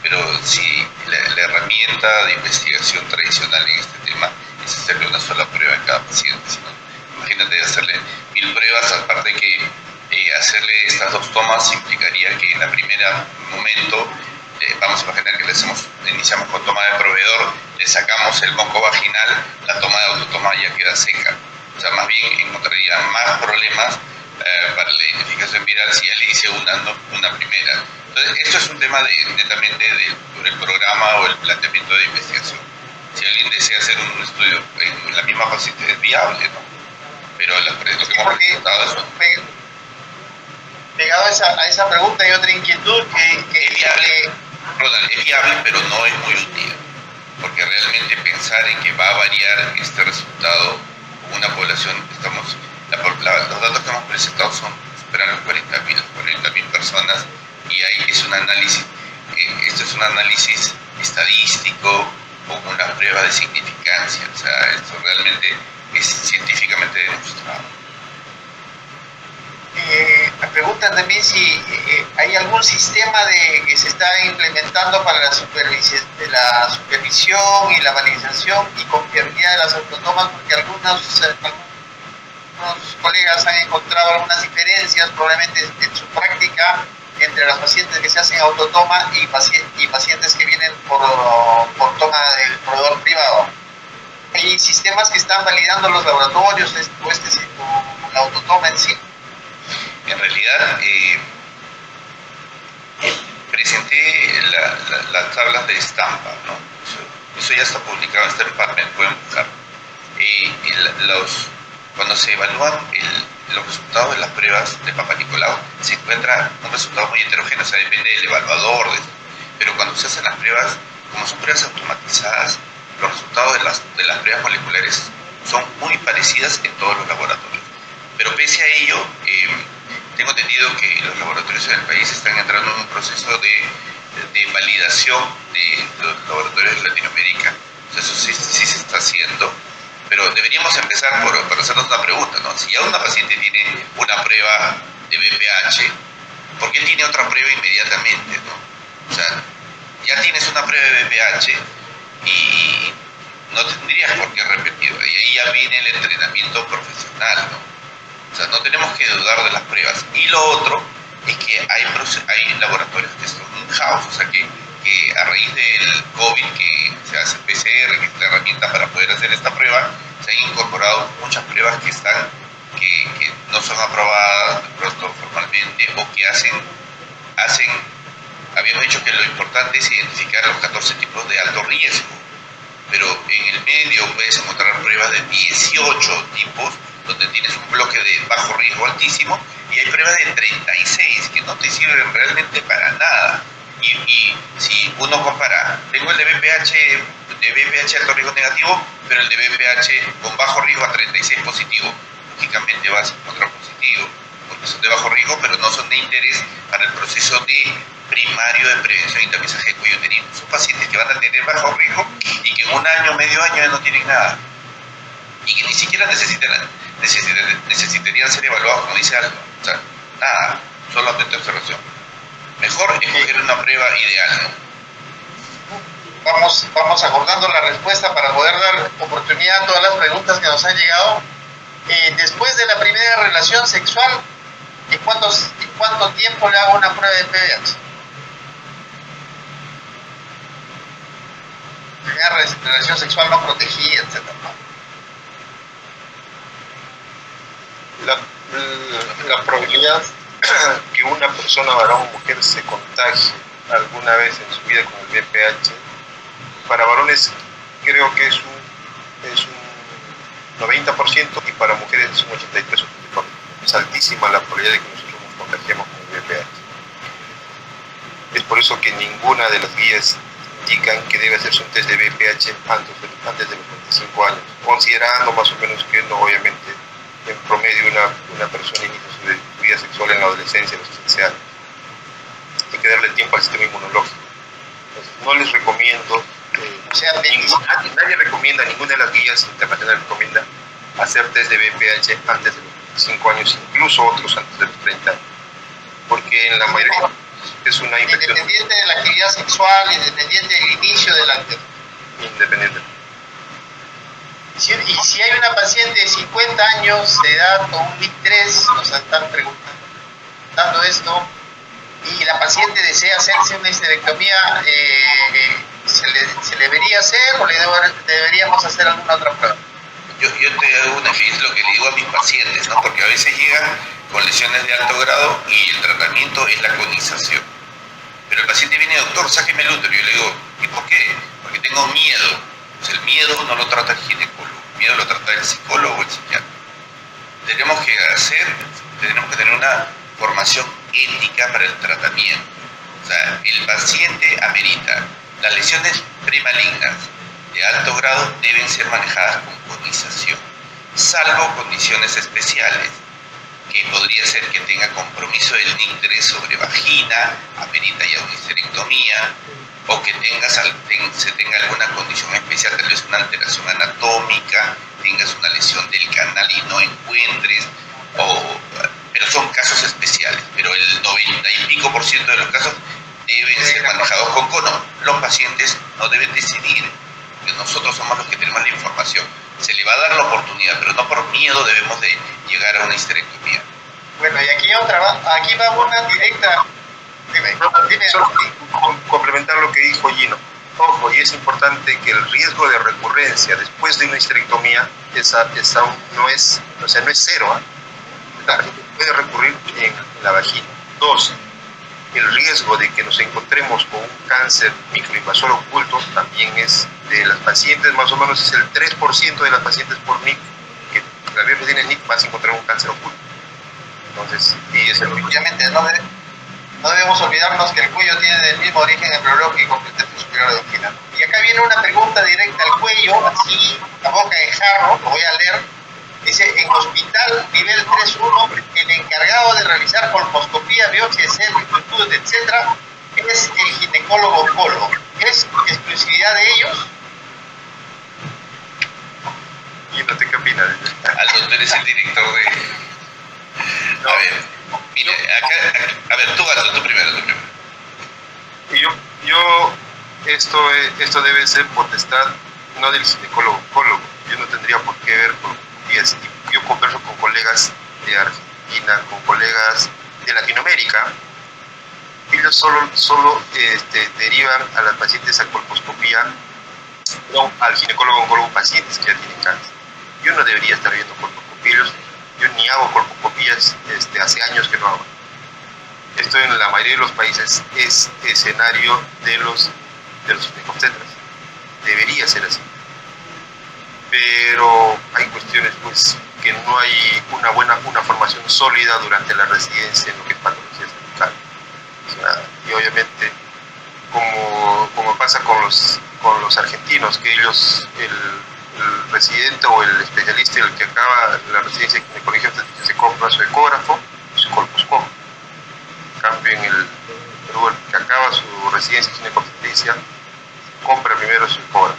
pero si la herramienta de investigación tradicional en este tema es hacerle una sola prueba a cada paciente, ¿no? Imagínate hacerle 1000 pruebas, aparte que hacerle estas 2 tomas implicaría que en el primer momento, vamos a imaginar que iniciamos con toma de proveedor, le sacamos el moco vaginal, la toma de autotoma ya queda seca. O sea, más bien encontraría más problemas para la identificación viral si ya le hice una primera. Entonces, esto es un tema netamente del programa o el planteamiento de investigación. Si alguien desea hacer un estudio en la misma paciente, es viable, ¿no? Pero lo que hemos presentado es pegado a esa pregunta hay otra inquietud que es viable. Ronald, es viable, pero no es muy útil, porque realmente pensar en que va a variar este resultado con una población, los datos que hemos presentado superan los 40.000 personas, y ahí es un análisis, esto es un análisis estadístico con una prueba de significancia, o sea, esto realmente es científicamente demostrado. Me preguntan también si hay algún sistema que se está implementando para la supervisión y la validación y confiabilidad de las autotomas, porque algunos colegas han encontrado algunas diferencias probablemente en su práctica entre las pacientes que se hacen autotoma y pacientes que vienen por toma del proveedor privado. Hay sistemas que están validando los laboratorios o la autotoma en sí. En realidad, estampa, ¿no? Eso ya está publicado, está en PubMed, pueden buscar. Cuando se evalúan los resultados de las pruebas de Papa Nicolau, se encuentra un resultado muy heterogéneo, o sea, depende del evaluador, pero cuando se hacen las pruebas, como son pruebas automatizadas, los resultados de las pruebas moleculares son muy parecidas en todos los laboratorios. Pero pese a ello, tengo entendido que los laboratorios en el país están entrando en un proceso de validación de los laboratorios de Latinoamérica. Eso sí se está haciendo, pero deberíamos empezar por hacernos una pregunta, ¿no? Si ya una paciente tiene una prueba de VPH, ¿por qué tiene otra prueba inmediatamente, no? O sea, ya tienes una prueba de VPH y no tendrías por qué repetirla, y ahí ya viene el entrenamiento profesional, ¿no? O sea, no tenemos que dudar de las pruebas. Y lo otro es que hay laboratorios que son in-house, o sea, que a raíz del COVID, que se hace PCR, que es la herramienta para poder hacer esta prueba, se han incorporado muchas pruebas que no son aprobadas de pronto formalmente, o que habíamos dicho que lo importante es identificar los 14 tipos de alto riesgo, pero en el medio puedes encontrar pruebas de 18 tipos, donde tienes un bloque de bajo riesgo altísimo, y hay pruebas de 36 que no te sirven realmente para nada. Y si uno compara, tengo el de VPH alto riesgo negativo, pero el de VPH con bajo riesgo a 36 positivo, lógicamente vas a encontrar positivo, porque son de bajo riesgo, pero no son de interés para el proceso primario de prevención y tamizaje de cuello uterino. Son pacientes que van a tener bajo riesgo y que en un año, medio año ya no tienen nada, y que ni siquiera necesitarían ser evaluados, como dice Aldo. O sea, nada, solamente observación. Mejor escoger una prueba ideal, ¿no? Vamos acordando la respuesta para poder dar oportunidad a todas las preguntas que nos han llegado. Después de la primera relación sexual, ¿en cuánto tiempo le hago una prueba de VPH? Primera relación sexual no protegida, etc., ¿no? La probabilidad que una persona, varón o mujer, se contagie alguna vez en su vida con el VPH, para varones creo que es un 90%, y para mujeres es un 83 o 84%. Es altísima la probabilidad de que nosotros nos contagiemos con el VPH. Es por eso que ninguna de las guías indican que debe hacerse un test de VPH antes de los 25 años, considerando más o menos que no, obviamente, en promedio una persona inicia su vida sexual en la adolescencia, a los 15 años. Hay que darle tiempo al sistema inmunológico. Entonces, no les recomiendo, nadie recomienda, ninguna de las guías internacionales recomienda hacer test de VPH antes de los 25 años, incluso otros antes de los 30 años, porque en la mayoría es una infección. Independiente de la actividad sexual, independiente del inicio de la actividad. Independiente. Y si hay una paciente de 50 años de edad con un NIC3, nos están preguntando esto, y la paciente desea hacerse una histerectomía, ¿se le debería hacer o deberíamos hacer alguna otra prueba? Yo te hago una vez lo que le digo a mis pacientes, ¿no? Porque a veces llegan con lesiones de alto grado y el tratamiento es la conización. Pero el paciente viene, doctor, sáqueme el útero. Y yo le digo, ¿y por qué? Porque tengo miedo. Pues el miedo no lo trata el ginecólogo, el miedo lo trata el psicólogo o el psiquiatra. Tenemos que tener una formación ética para el tratamiento. O sea, el paciente amerita. Las lesiones premalignas de alto grado deben ser manejadas con conización, salvo condiciones especiales, que podría ser que tenga compromiso del NIC3 sobre vagina, amerita ya una histerectomía, o que se tenga alguna condición especial, tal vez una alteración anatómica, tengas una lesión del canal y no encuentres, pero son casos especiales, pero el 90 y pico % de los casos deben ser manejados con cono. Los pacientes no deben decidir, porque nosotros somos los que tenemos la información. Se le va a dar la oportunidad, pero no por miedo debemos de llegar a una histerectomía. Bueno, y aquí va una directa. Dime. Solo complementar lo que dijo Gino. Ojo, y es importante que el riesgo de recurrencia después de una histerectomía no es cero, ¿eh? Puede recurrir en la vagina. 2, el riesgo de que nos encontremos con un cáncer microinvasor oculto también es de las pacientes, más o menos es el 3% de las pacientes por NIC, que la vez que tiene NIC vas a encontrar un cáncer oculto. Entonces, y es el único. Obviamente, no debemos olvidarnos que el cuello tiene el mismo origen embriológico que el tercio superior de angina. Y acá viene una pregunta directa al cuello, así, la boca de jarro, lo voy a leer. Dice, en hospital nivel 3.1, el encargado de realizar colposcopía, biopsia de cervitud, etcétera, es el ginecólogo oncólogo. ¿Es exclusividad de ellos? Y no te qué opinas. Aldo, tú eres el director de... No. A ver, mira, acá, a ver, tú Aldo, tú primero. Y esto debe ser potestad no del ginecólogo oncólogo. Yo no tendría por qué ver colposcopías. Yo converso con colegas de Argentina, con colegas de Latinoamérica. Ellos solo derivan a las pacientes a colposcopía, no al ginecólogo oncólogo pacientes que ya tienen cáncer. Yo no debería estar viendo colposcopías. Yo ni hago colposcopías, hace años que no hago. Esto en la mayoría de los países es escenario de los ginecobstetras. Debería ser así. Pero hay cuestiones pues que no hay una formación sólida durante la residencia en lo que es patología cervical. O sea, y obviamente como pasa con los argentinos, que ellos el residente o el especialista, el que acaba la residencia en el colegio, se compra su ecógrafo y su colposcopio. En cambio, en el Perú, el que acaba su residencia ginecobstetricia compra primero su ecógrafo.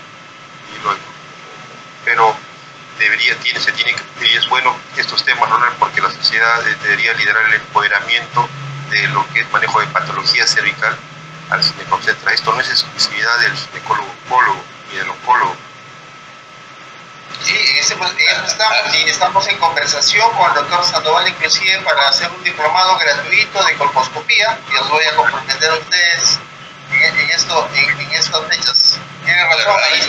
Pero y es bueno estos temas, Ronald, porque la sociedad debería liderar el empoderamiento de lo que es manejo de patología cervical al ginecobstetra. Esto no es exclusividad del ginecólogo oncólogo ni del oncólogo. Sí, en eso estamos, y estamos en conversación con el doctor Sandoval, inclusive para hacer un diplomado gratuito de colposcopía, y os voy a comprometer a ustedes en estas fechas. Tienen razón, ahí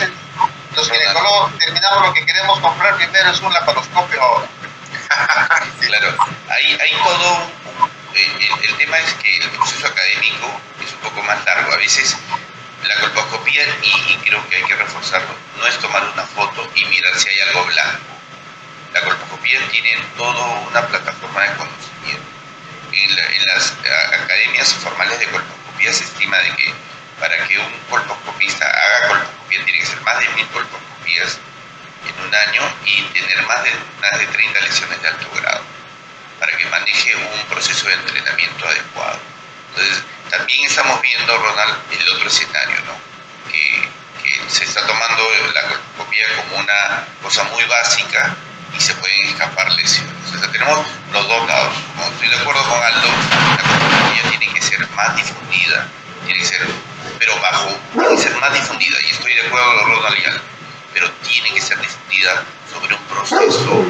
los ginecólogos terminamos lo que queremos comprar primero, es un laparoscopio ahora. Claro, hay todo el tema es que el proceso académico es un poco más largo. A veces la colposcopía, y creo que hay que reforzarlo, no es tomar una foto y mirar si hay algo blanco. La colposcopía tiene toda una plataforma de conocimiento. En las academias formales de colposcopía se estima de que para que un colposcopista haga colposcopía tiene que ser más de 1000 colposcopías en un año y tener más de 30 lesiones de alto grado para que maneje un proceso de entrenamiento adecuado. Entonces, también estamos viendo, Ronald, el otro escenario, ¿no? Que se está tomando la colposcopía como una cosa muy básica y se pueden escapar lesiones. O sea, tenemos los dos lados. Como estoy de acuerdo con Aldo, la colposcopía tiene que ser más difundida, tiene que ser más difundida, y estoy de acuerdo con Ronald y Aldo, pero tiene que ser difundida sobre un proceso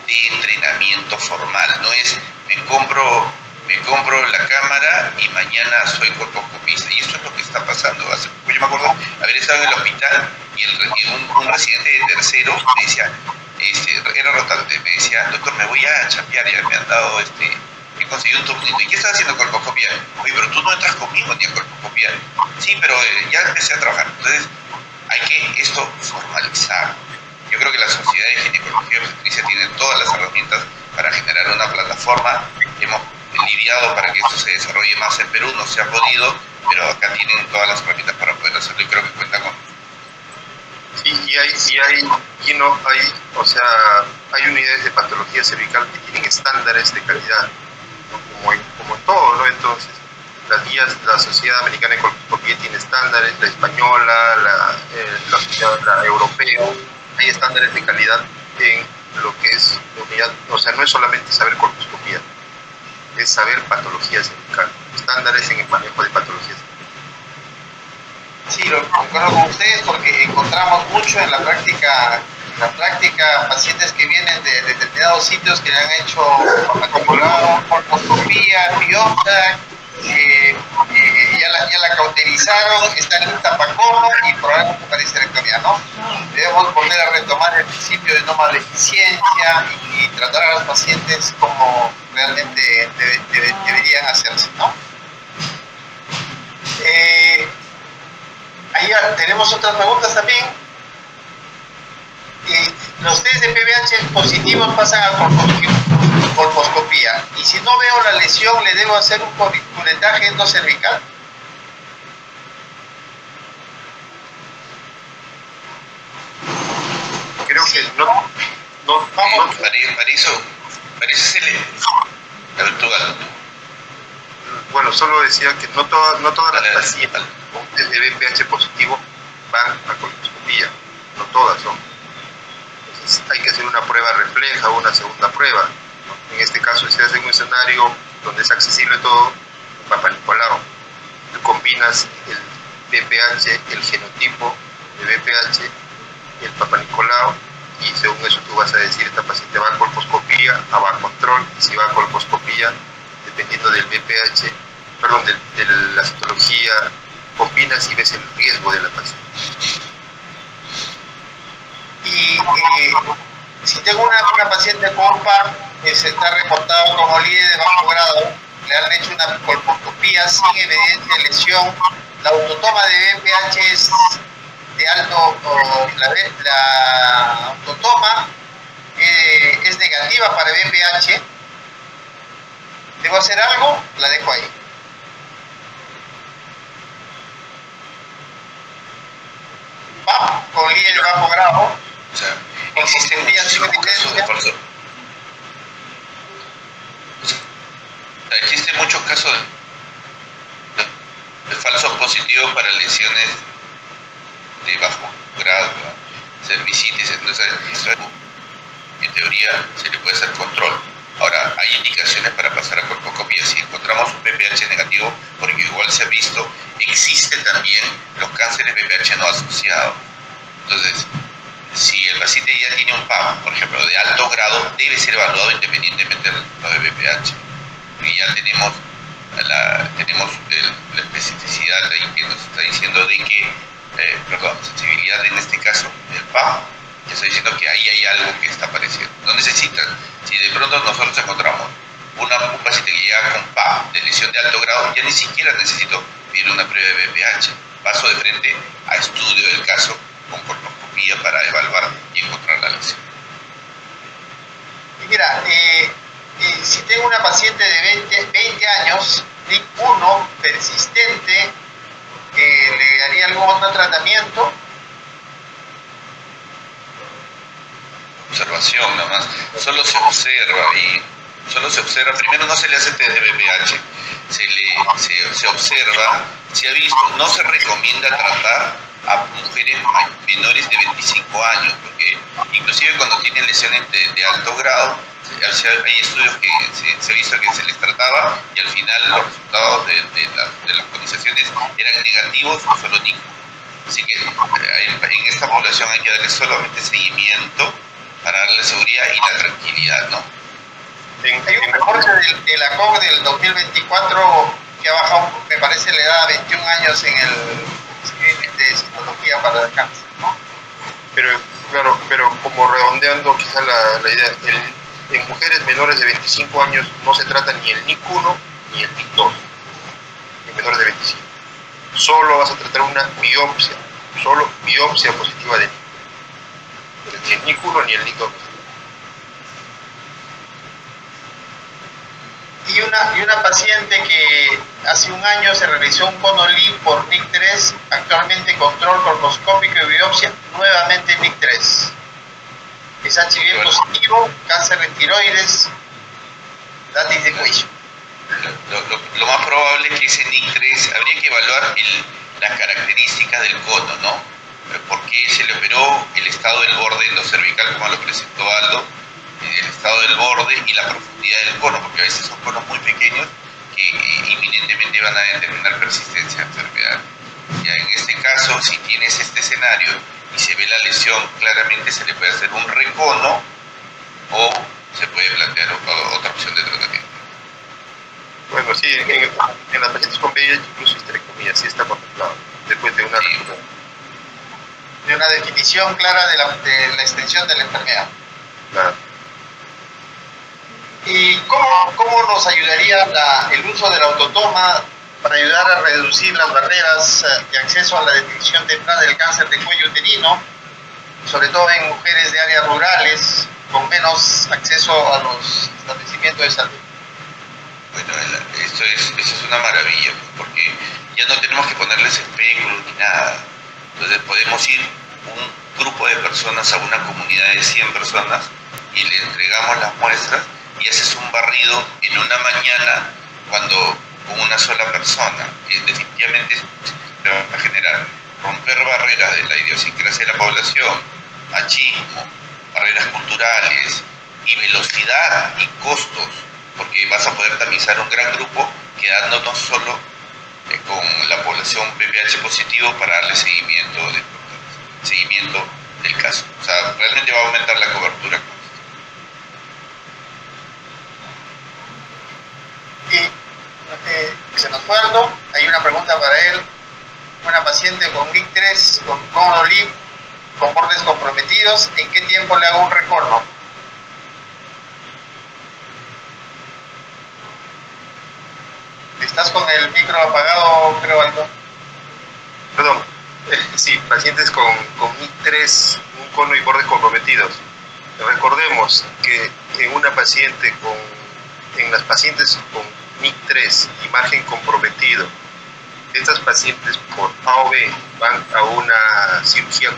de entrenamiento formal. No es me compro la cámara y mañana soy colposcopista, y eso es lo que está pasando. Yo me acuerdo haber estado en el hospital y un residente de tercero me decía, era rotante, me decía, doctor, me voy a chambear, ya me han dado he conseguido un turnito. ¿Y qué estás haciendo colposcopía? Oye, pero tú no entras conmigo ni a colposcopía. Sí, pero ya empecé a trabajar. Entonces, hay que esto formalizar. Yo creo que la Sociedad de Ginecología y Obstetricia tiene todas las herramientas para generar una plataforma. Hemos lidiado para que esto se desarrolle más en Perú, no se ha podido, pero acá tienen todas las herramientas para poder hacerlo y creo que cuentan con. Sí, hay unidades de patología cervical que tienen estándares de calidad, ¿no? como en todo, ¿no? Entonces, las guías, la Sociedad Americana de Colposcopía tiene estándares, la española, la sociedad europea, hay estándares de calidad en lo que es unidad, o sea, no es solamente saber colposcopía, es saber patología cervical, estándares en el manejo de patologías. Sí, lo concuerdo con ustedes porque encontramos mucho en la práctica pacientes que vienen de determinados sitios que le han hecho acumulado colposcopía, biopsia, ya la cauterizaron, está lista para coma y probablemente para histerectomía, ¿no? Debemos volver a retomar el principio de no maleficencia y tratar a los pacientes como realmente deberían hacerse, ¿no? Ahí tenemos otras preguntas también. Los test de PBH positivos pasan a colposcopía. Y si no veo la lesión, ¿le debo hacer un curetaje endocervical? Creo que no parece la virtual. Bueno, solo decía que no todas las pacientes con test de VPH positivo van a colposcopía, no todas son. Entonces hay que hacer una prueba refleja o una segunda prueba, ¿no? En este caso, si hace un escenario donde es accesible todo, el Papa Nicolau, tú combinas el VPH, el genotipo de VPH, el Papa Nicolau, y según eso tú vas a decir, esta paciente va a colposcopía, va a control, y si va a colposcopía, dependiendo del VPH, de la citología, combinas y ves el riesgo de la paciente. Y si tengo una paciente con PAP que se está reportado como líder de bajo grado, le han hecho una colposcopía sin evidencia de lesión, la autotoma de VPH es de alto, la autotoma es negativa para VPH, ¿debo hacer algo? La dejo ahí. PAP con líder de bajo grado. O sea, existen muchísimos casos de falso. Existen muchos casos de falsos positivos para lesiones de bajo grado, cervicitis. Entonces, en teoría se le puede hacer control. Ahora, hay indicaciones para pasar a colposcopía. Si encontramos un VPH negativo, porque igual se ha visto, existen también los cánceres VPH no asociados. Entonces, si el paciente ya tiene un PAP, por ejemplo, de alto grado, debe ser evaluado independientemente del resultado de VPH. Porque ya tenemos la especificidad ahí que nos está diciendo de que, sensibilidad en este caso del PAP, que está diciendo que ahí hay algo que está apareciendo. No necesitan, si de pronto nosotros encontramos un paciente que llega con PAP de lesión de alto grado, ya ni siquiera necesito pedir una prueba de VPH. Paso de frente a estudio del caso con colposcopía para evaluar y encontrar la lesión. Y mira, si tengo una paciente de 20 años, NIC1 persistente, ¿le daría algún otro tratamiento? Observación nada más, solo se observa, primero no se le hace test de VPH, se observa, se ha visto, no se recomienda tratar a mujeres menores de 25 años, porque inclusive cuando tienen lesiones de alto grado, hay estudios que se ha visto que se les trataba y al final los resultados de las conizaciones eran negativos o solo ninguno. Así que en esta población hay que darle solamente seguimiento para darle seguridad y la tranquilidad, ¿no? Hay un reporte de la COG del 2024 que ha bajado, me parece, la edad a 21 años en el de citología para el cáncer, ¿no? Pero como redondeando quizá la idea, en mujeres menores de 25 años no se trata ni el NIC1 ni el NIC2, en menores de 25. Solo vas a tratar una biopsia, solo biopsia positiva de NIC. Ni el NIC1 ni el NIC2. Y una paciente que hace un año se realizó un CONOLI por NIC3, actualmente control colposcópico y biopsia, nuevamente NIC3. Es HIV positivo, cáncer de tiroides, datis de cuello. Lo más probable es que ese NIC3, habría que evaluar las características del cono, ¿no? ¿Por qué se le operó? El estado del borde endocervical, como lo presentó Aldo, el estado del borde y la profundidad del cono, porque a veces son conos muy pequeños que inminentemente van a determinar persistencia de enfermedad. Ya en este caso, si tienes este escenario y se ve la lesión, claramente se le puede hacer un recono o se puede plantear otra opción de tratamiento. Bueno, sí, en las pacientes con VIH incluso histerectomía sí está contemplado, después de una de una definición clara de la extensión de la enfermedad. Claro. ¿Y cómo nos ayudaría el uso de la autotoma para ayudar a reducir las barreras de acceso a la detección temprana del cáncer de cuello uterino, sobre todo en mujeres de áreas rurales con menos acceso a los establecimientos de salud. Bueno, eso es una maravilla, porque ya no tenemos que ponerles espéculos ni nada. Entonces podemos ir un grupo de personas a una comunidad de 100 personas y le entregamos las muestras y haces un barrido en una mañana con una sola persona, que definitivamente se va a generar romper barreras de la idiosincrasia de la población, machismo, barreras culturales y velocidad y costos, porque vas a poder tamizar un gran grupo quedándonos solo con la población VPH positivo para darle seguimiento del caso. O sea, realmente va a aumentar la cobertura. Y se nos fue Aldo, hay una pregunta para él. Una paciente con NIC3, con Conolip, con bordes comprometidos, ¿en qué tiempo le hago un recorno? ¿Estás con el micro apagado, creo, Aldo? Perdón, sí, pacientes con NIC3, un cono y bordes comprometidos. Recordemos que en las pacientes con NIC3 y margen comprometido, estas pacientes por A o B van a una cirugía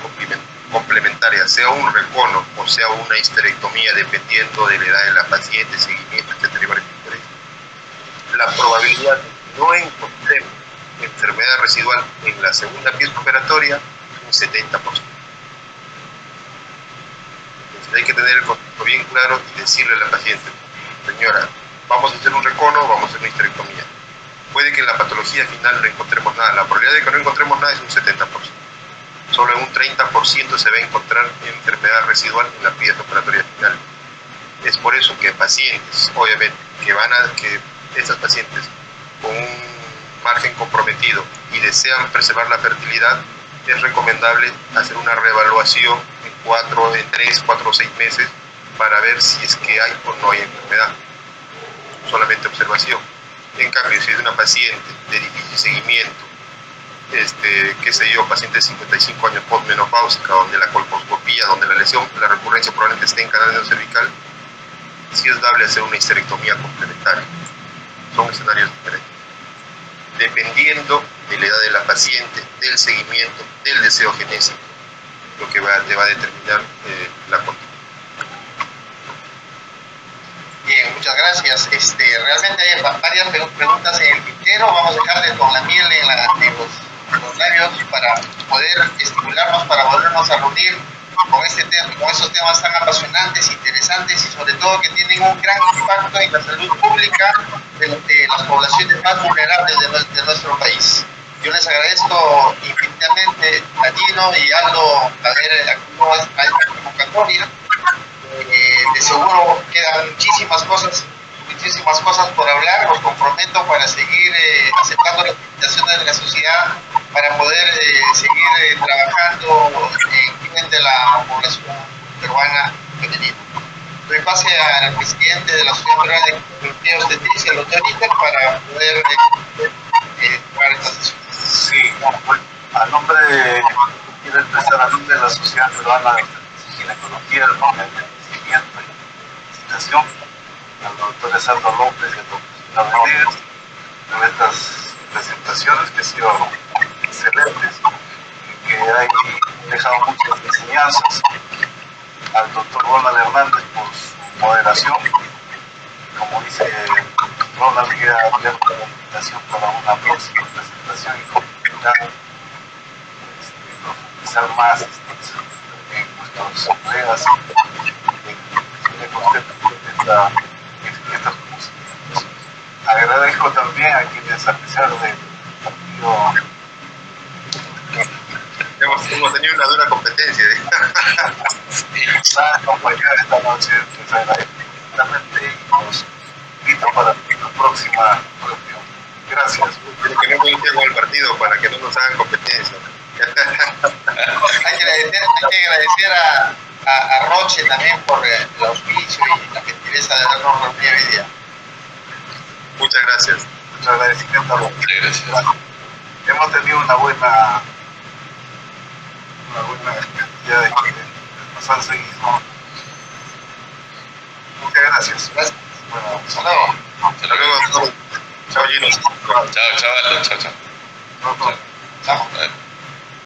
complementaria, sea un recono o sea una histerectomía, dependiendo de la edad de la paciente, seguimiento, etc. La probabilidad de no encontremos enfermedad residual en la segunda pieza operatoria es un 70%. Entonces hay que tener el concepto bien claro y decirle a la paciente: señora, vamos a hacer un recono, vamos a hacer una histerectomía. Puede que en la patología final no encontremos nada. La probabilidad de que no encontremos nada es un 70%. Solo en un 30% se va a encontrar enfermedad residual en la pieza operatoria final. Es por eso que pacientes, obviamente, que estas pacientes con un margen comprometido y desean preservar la fertilidad, es recomendable hacer una reevaluación en 3, 4 o 6 meses para ver si es que hay o no hay enfermedad. Solamente observación. En cambio, si es una paciente de difícil seguimiento, paciente de 55 años postmenopáusica, donde la colposcopía, donde la recurrencia probablemente esté en canal cervical, sí es dable hacer una histerectomía complementaria. Son escenarios diferentes. Dependiendo de la edad de la paciente, del seguimiento, del deseo genésico, lo que te va a determinar la conducta. Bien, muchas gracias. Realmente hay varias preguntas en el tintero. Vamos a dejarles con la miel en los labios para poder estimularnos, para volvernos a reunir con esos temas tan apasionantes, interesantes y sobre todo que tienen un gran impacto en la salud pública de las poblaciones más vulnerables de nuestro país. Yo les agradezco infinitamente a Gino y Aldo haber acudido a esta convocatoria. De seguro quedan muchísimas cosas por hablar. Los comprometo para seguir aceptando las invitaciones de la sociedad para poder seguir trabajando en bien de la población peruana femenina. Doy pase al presidente de la Sociedad Peruana de Obstetricia, el doctor Iter, para poder tomar esta sesión. Sí, a nombre quiero expresar a nombre de la Sociedad Peruana de Obstetricia y Ginecología, el seguimiento y felicitación al doctor Esardo López y al doctor Rodríguez por estas presentaciones que han sido excelentes y que han dejado muchas enseñanzas. Al doctor Ronald Hernández por su moderación. Como dice Ronald, queda abierta la invitación para una próxima presentación y profundizar más en nuestros colegas en estas posiciones. Agradezco también a quienes, a pesar del partido, hemos tenido una dura competencia. Está acompañada esta noche, les agradezco infinitamente y los invito para la próxima reunión. Gracias. Pero que no coincidan con el partido para que no nos hagan competencia. Hay que agradecer a Roche también por el auspicio y la gentileza de darnos la reunión hoy día. Muchas gracias. nuestro agradecimiento a los Muchas gracias. hemos tenido una buena cantidad de gente que nos han seguido. Muchas gracias. Bueno, Hasta luego. Hasta luego. Chao, Gino. Chao, chao, Aldo. Chao, chao. pronto.